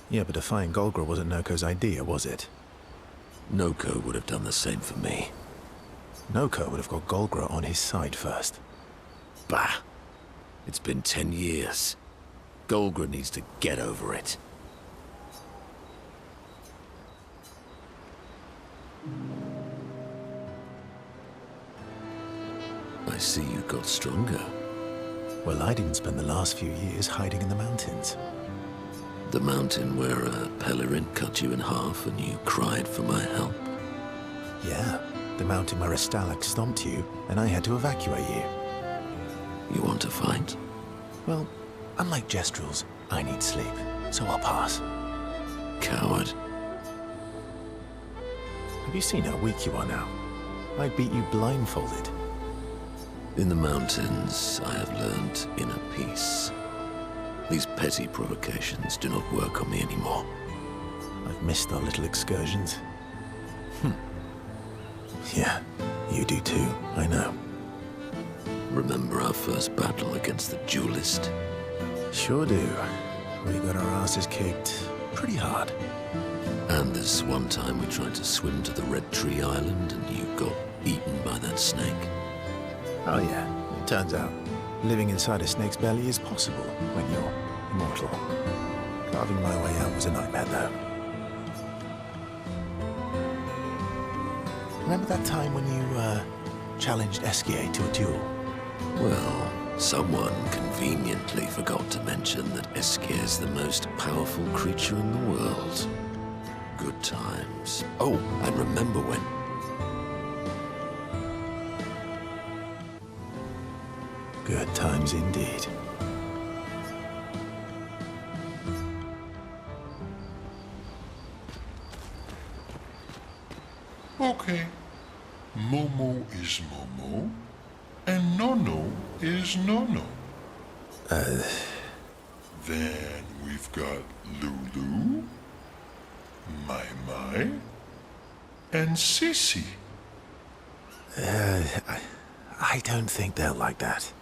Yeah, but defying Golgra wasn't Noko's idea, was it? Noko would have done the same for me. Noko would have got Golgra on his side first. Bah! It's been 10 years. Golgra needs to get over it. I see you got stronger. Well, I didn't spend the last few years hiding in the mountains. The mountain where a Pelerin cut you in half and you cried for my help. Yeah, the mountain where a Stalag stomped you and I had to evacuate you. You want to fight? Well, unlike Gestrels, I need sleep, so I'll pass. Coward. Have you seen how weak you are now? I'd beat you blindfolded. In the mountains, I have learned inner peace. These petty provocations do not work on me anymore. I've missed our little excursions. Yeah, you do too, I know. Remember our first battle against the duelist? Sure do. we got our asses kicked pretty hard. And this one time we tried to swim to the Red Tree Island and you got eaten by that snake. Oh yeah, it turns out living inside a snake's belly is possible when you're immortal. Carving my way out was a nightmare though. Remember that time when you challenged Esquier to a duel? Well, someone conveniently forgot to mention that Esquier is the most powerful creature in the world. Good times. Oh, and remember when... Good times indeed. Okay. Momo is Momo, and Nono is Nono. Then we've got Lulu, Mai Mai, and Sissy. I don't think they'll like that.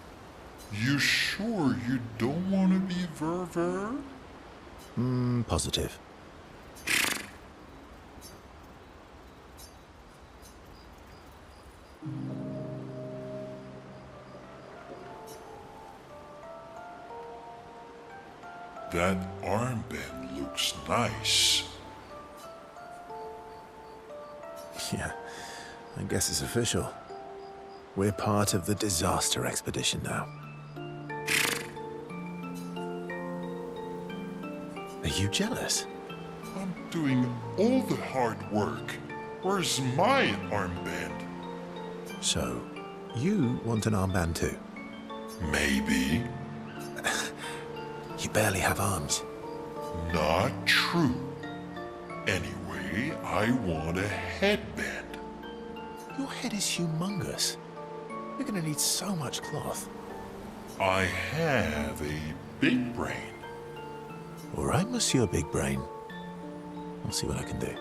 You sure you don't want to be Ver? Positive. That armband looks nice. Yeah, I guess it's official. We're part of the disaster expedition now. Are you jealous? I'm doing all the hard work. Where's my armband? So, you want an armband too? Maybe. You barely have arms. Not true. Anyway, I want a headband. Your head is humongous. You're gonna need so much cloth. I have a big brain. All right, Monsieur Big Brain. I'll see what I can do.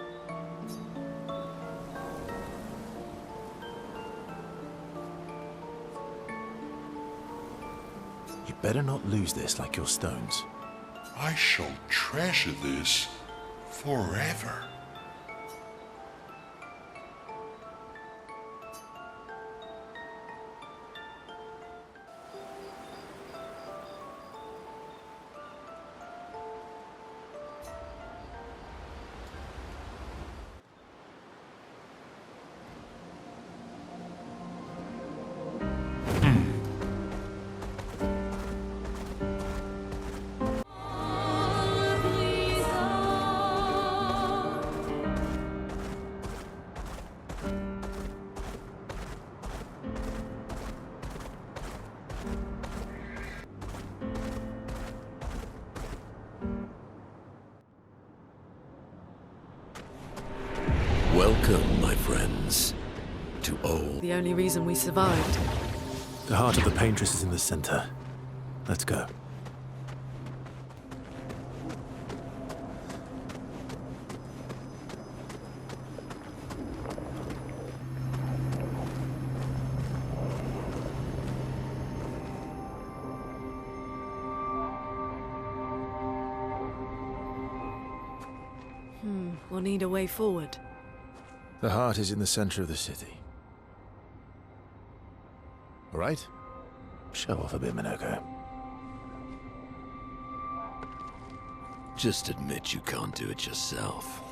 You better not lose this like your stones. I shall treasure this forever. Welcome, my friends, to Old... The only reason we survived. The heart of the paintress is in the center. Let's go. We'll need a way forward. The heart is in the center of the city. All right? Show off a bit, Minoko. Just admit you can't do it yourself.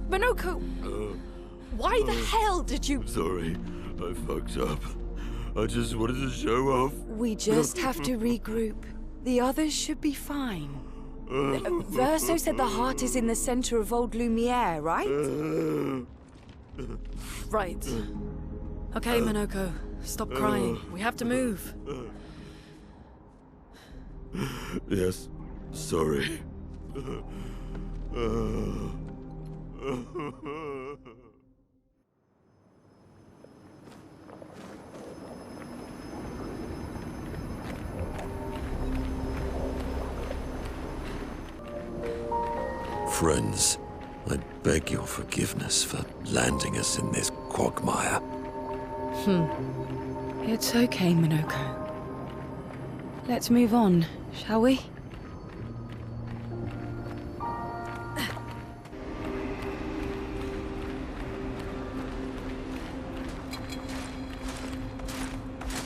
Minoko! Why the hell did you... Sorry, I fucked up. I just wanted to show off. We just have to regroup. The others should be fine. Verso said the heart is in the center of Old Lumiere, right? Right. Okay, Minoko, stop crying. We have to move. Yes, sorry. Friends, I beg your forgiveness for landing us in this quagmire. It's okay, Minoko. Let's move on, shall we?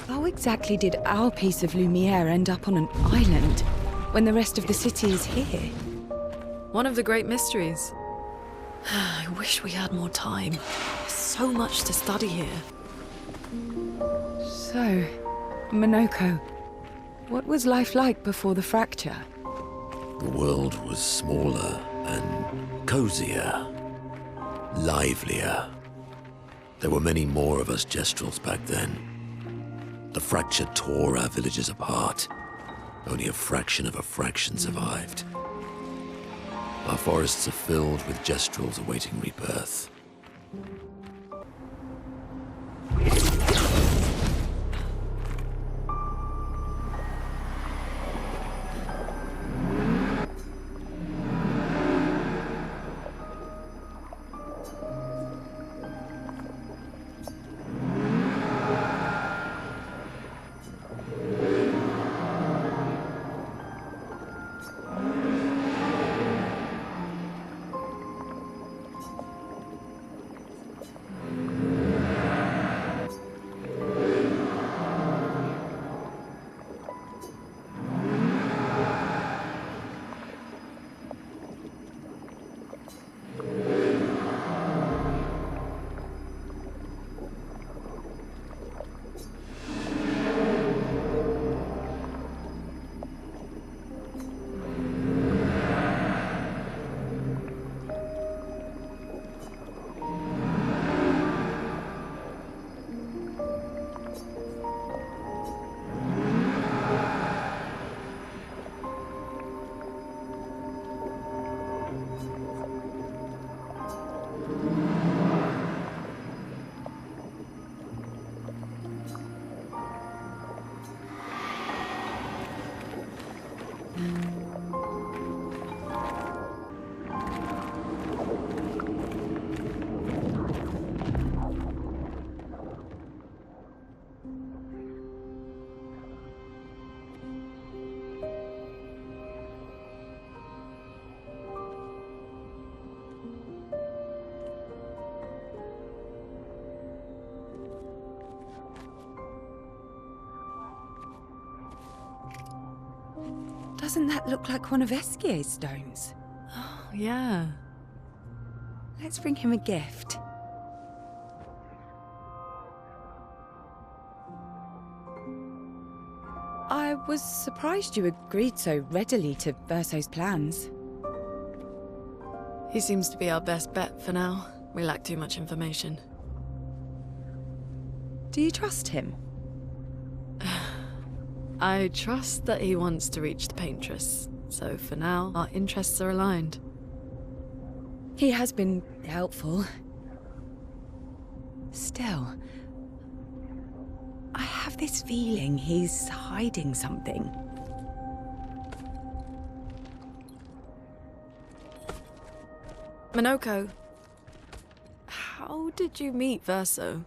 How exactly did our piece of Lumiere end up on an island when the rest of the city is here? One of the great mysteries. I wish we had more time. There's so much to study here. So, Minoko, what was life like before the fracture? The world was smaller and cozier, livelier. There were many more of us Gestrels back then. The fracture tore our villages apart. Only a fraction of a fraction survived. Our forests are filled with Gestrels awaiting rebirth. Doesn't that look like one of Esquier's stones? Oh, yeah. Let's bring him a gift. I was surprised you agreed so readily to Verso's plans. He seems to be our best bet for now. We lack too much information. Do you trust him? I trust that he wants to reach the Paintress, so for now, our interests are aligned. He has been helpful. Still, I have this feeling he's hiding something. Minoko, how did you meet Verso?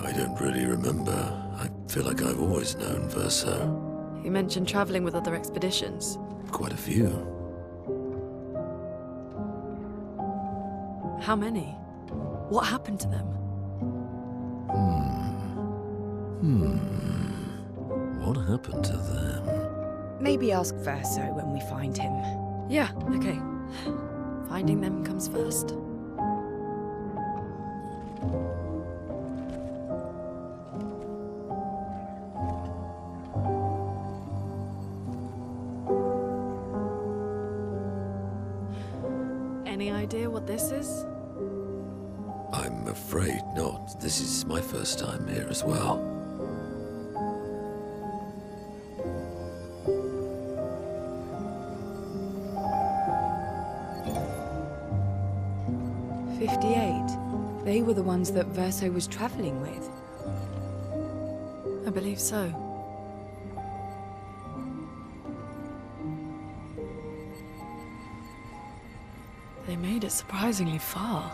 I don't really remember. I feel like I've always known Verso. You mentioned traveling with other expeditions. Quite a few. How many? What happened to them? What happened to them? Maybe ask Verso when we find him. Yeah, okay. Finding them comes first. any idea what this is? I'm afraid not. This is my first time here as well. They were the ones that Verso was traveling with. I believe so. They made it surprisingly far.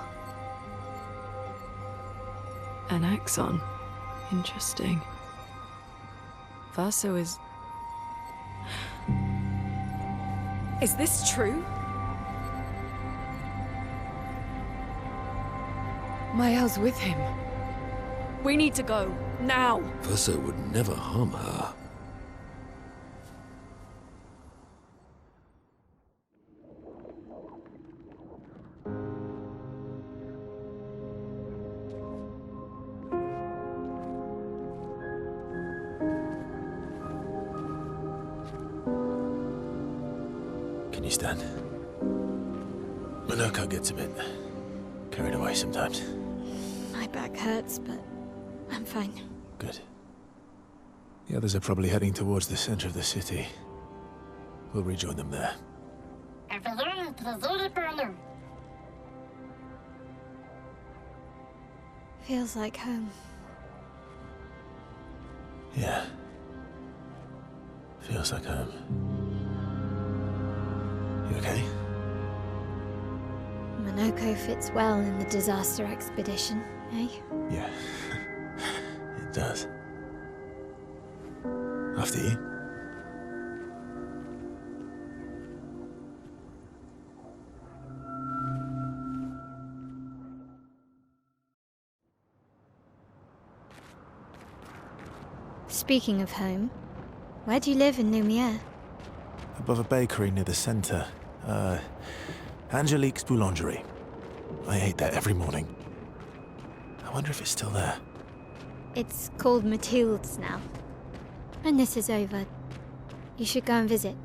An axon. Interesting. Verso is... Is this true? Mael's with him. We need to go. Now! Verso would never harm her. Can you stand? Minoko gets a bit carried away sometimes. My back hurts, but I'm fine. Good. The others are probably heading towards the center of the city. We'll rejoin them there. Feels like home. Yeah. Feels like home. You okay? Minoko fits well in the disaster expedition, eh? Yeah. It does. After you. Speaking of home, where do you live in Lumiere? Above a bakery near the center. Angelique's Boulangerie. I ate there every morning. I wonder if it's still there. It's called Mathilde's now. When this is over, you should go and visit.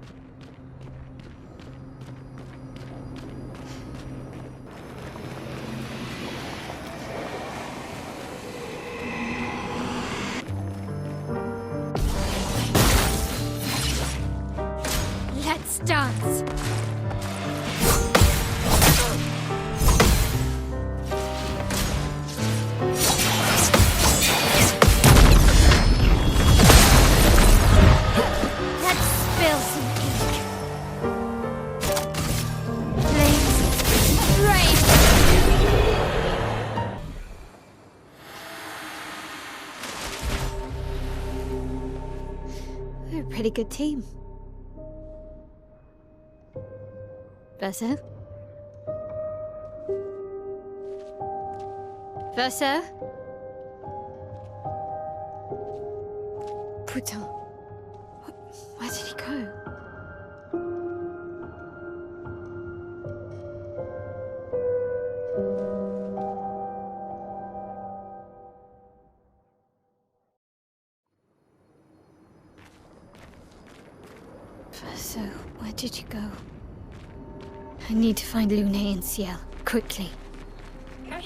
Let's dance! We're a pretty good team. Verso? Verso? Putain. Where did he go? Verso, where did you go? I need to find Lune and Ciel, quickly. I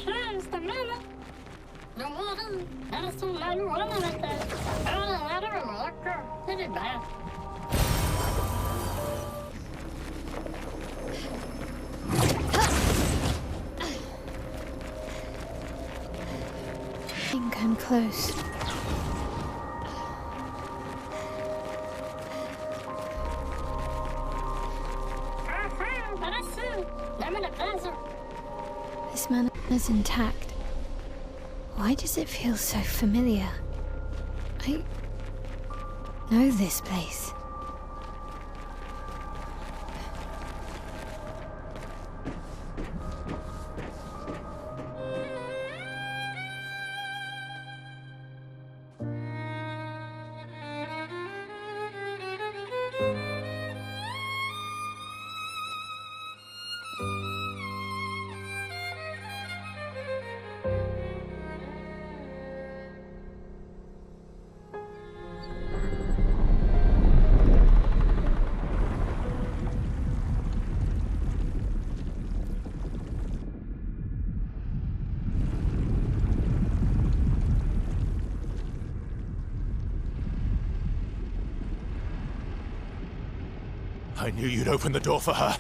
think I'm close. This man is intact. Why does it feel so familiar? I know this place. I knew you'd open the door for her.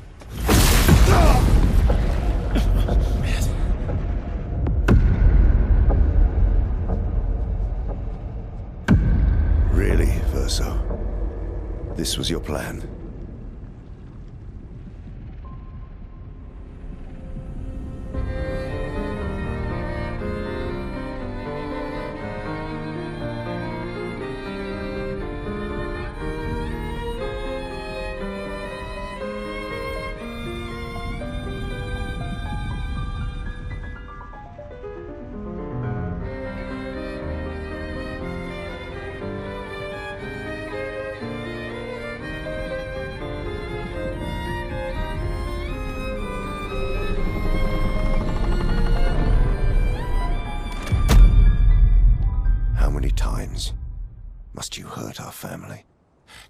Really, Verso? This was your plan? Must you hurt our family?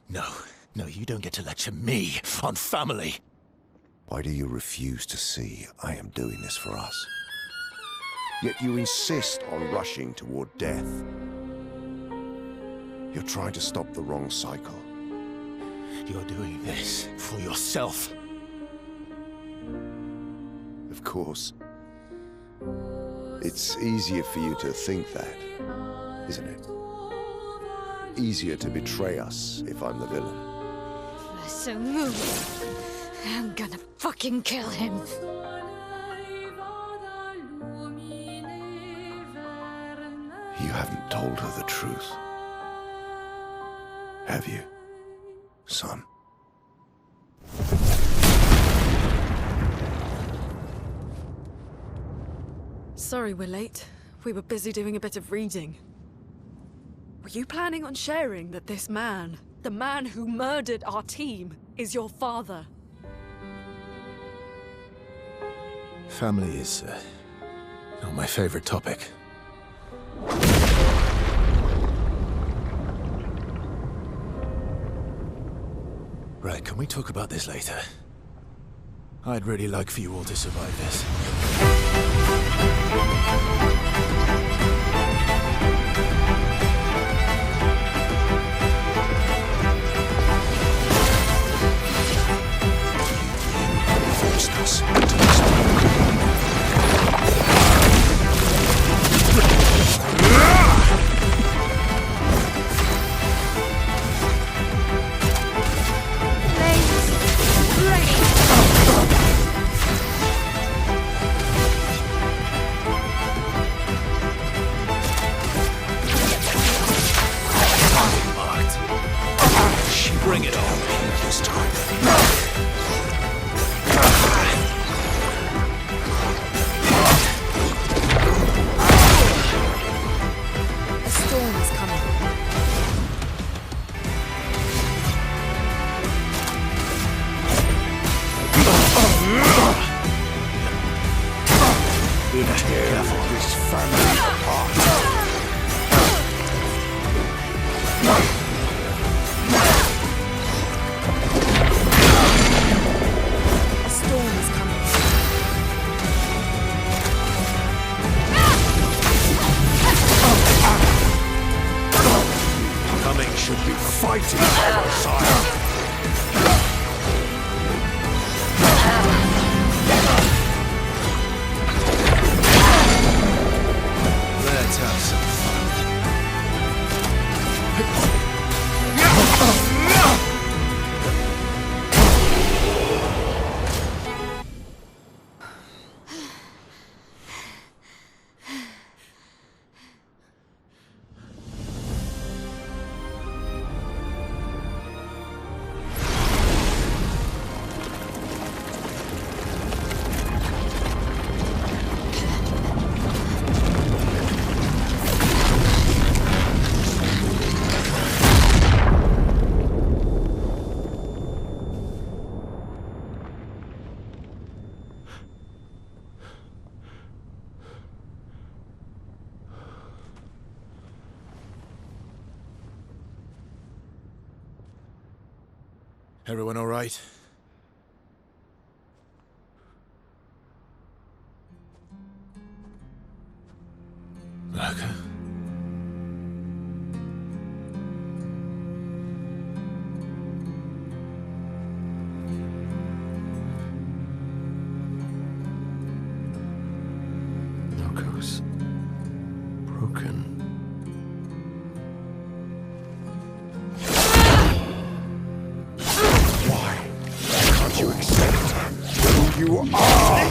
No, you don't get to lecture me on family. Why do you refuse to see I am doing this for us? Yet you insist on rushing toward death. You're trying to stop the wrong cycle. You're doing this for yourself. Of course. It's easier for you to think that, isn't it? Easier to betray us if I'm the villain. So move. I'm gonna fucking kill him. You haven't told her the truth. Have you, son? Sorry we're late. We were busy doing a bit of reading. Were you planning on sharing that this man, the man who murdered our team, is your father? Family is not my favorite topic. Right, can we talk about this later? I'd really like for you all to survive this. Bring it on this time. A storm is coming. Tear this family apart. Should be fighting, sire. Let's have some fun. Everyone all right? Okay. you are!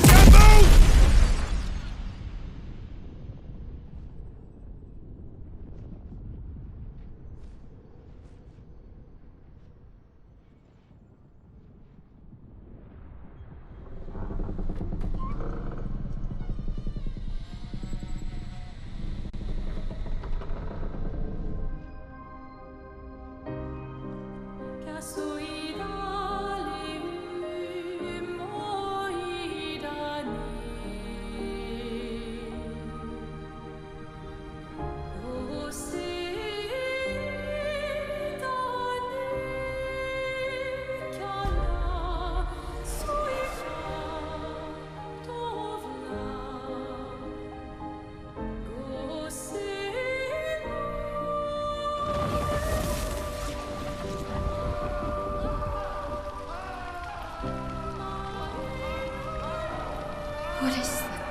What is that?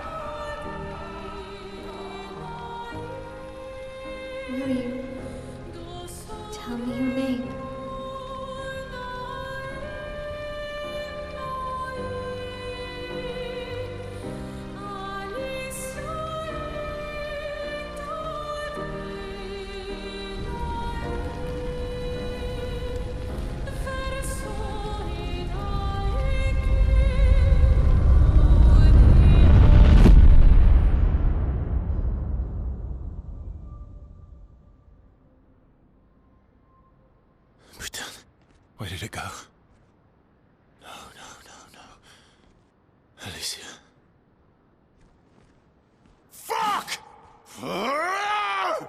Will you tell me your name? Where did it go? No, no, no, no. Alicia. Fuck! Oh,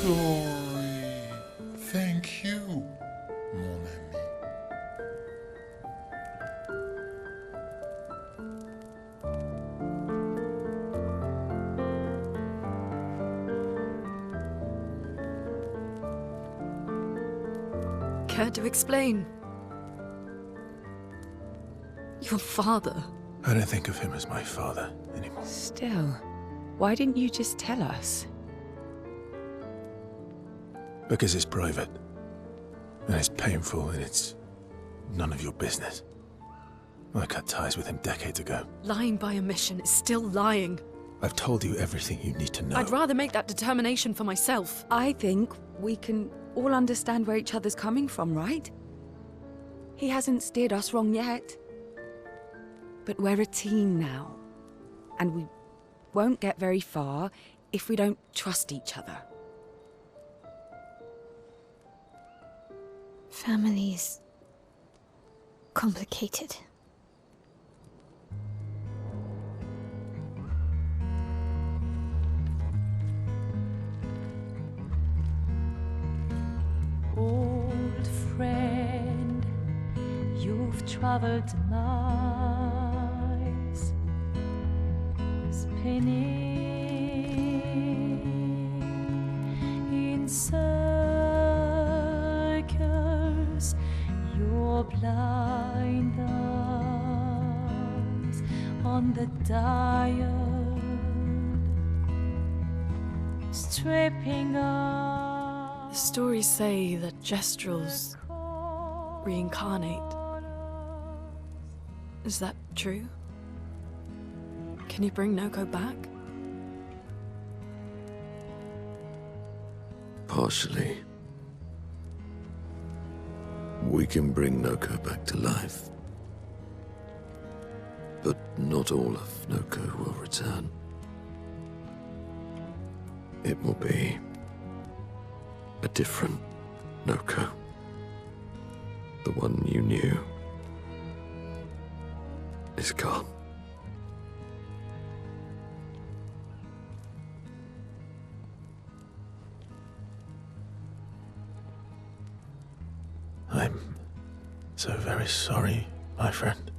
Dory. Thank you, mon ami. Care to explain? Your father. I don't think of him as my father anymore. Still, why didn't you just tell us? Because it's private. And it's painful and it's none of your business. I cut ties with him decades ago. Lying by omission is still lying. I've told you everything you need to know. I'd rather make that determination for myself. I think we can all understand where each other's coming from, right? He hasn't steered us wrong yet. But we're a team now. And we won't get very far if we don't trust each other. Family's complicated. Old friend, you've traveled miles, spinning in circles, your blind eyes on the dial, stripping off. The stories say that Gestrels reincarnate. Is that true? Can you bring Noko back? Partially. We can bring Noko back to life. But not all of Noko will return. It will be a different Noko. The one you knew is gone. I'm so very sorry, my friend.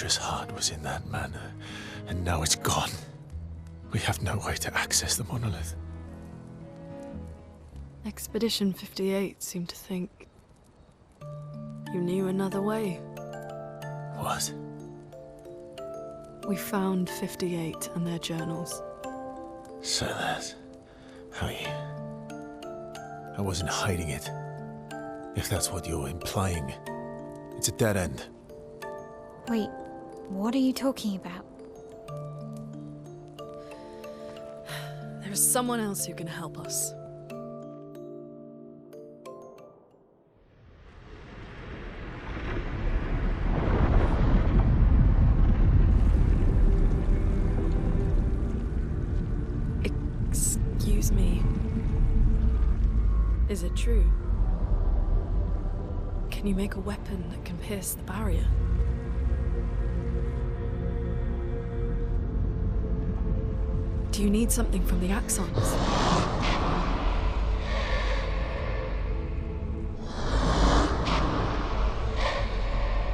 precious heart was in that manor, and now it's gone. We have no way to access the monolith. Expedition 58 seemed to think you knew another way. What? We found 58 and their journals. So that's how you... I wasn't hiding it. If that's what you're implying. It's a dead end. Wait, what are you talking about? There is someone else who can help us. Excuse me. Is it true? Can you make a weapon that can pierce the barrier? Do you need something from the Axons?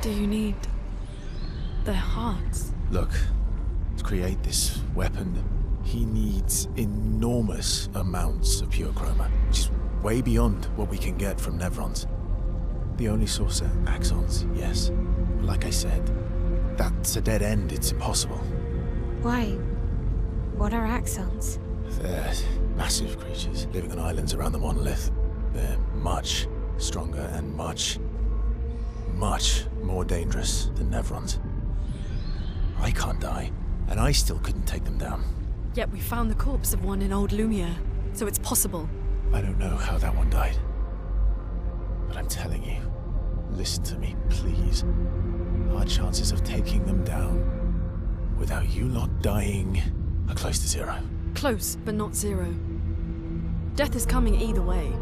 Do you need their hearts? Look, to create this weapon, he needs enormous amounts of pure chroma, which is way beyond what we can get from Nevrons. The only source are Axons, yes. But like I said, that's a dead end. It's impossible. Why? What are Axons? They're massive creatures living on islands around the monolith. They're much stronger and much more dangerous than Nevrons. I can't die, and I still couldn't take them down. Yet we found the corpse of one in Old Lumiere, so it's possible. I don't know how that one died. But I'm telling you, listen to me, please. Our chances of taking them down without you lot dying are close to zero. Close, but not zero. Death is coming either way.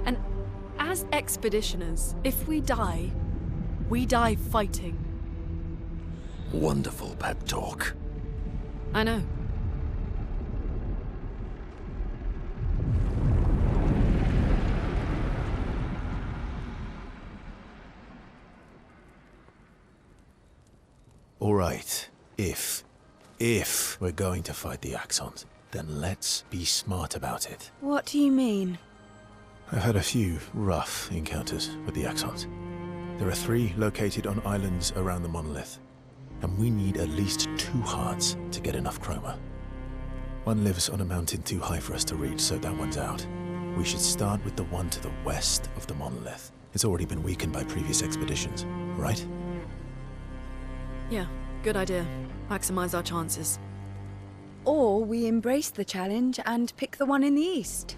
And as expeditioners, if we die fighting. Wonderful pep talk. I know. All right, if we're going to fight the Axons, then let's be smart about it. What do you mean? I've had a few rough encounters with the Axons. There are 3 located on islands around the monolith, and we need at least 2 hearts to get enough chroma. One lives on a mountain too high for us to reach, so that one's out. We should start with the one to the west of the monolith. It's already been weakened by previous expeditions, right? Yeah, good idea. Maximize our chances. Or we embrace the challenge and pick the one in the east.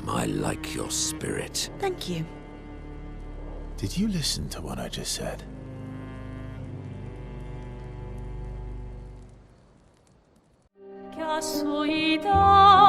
I like your spirit. Thank you. Did you listen to what I just said? Casualidad.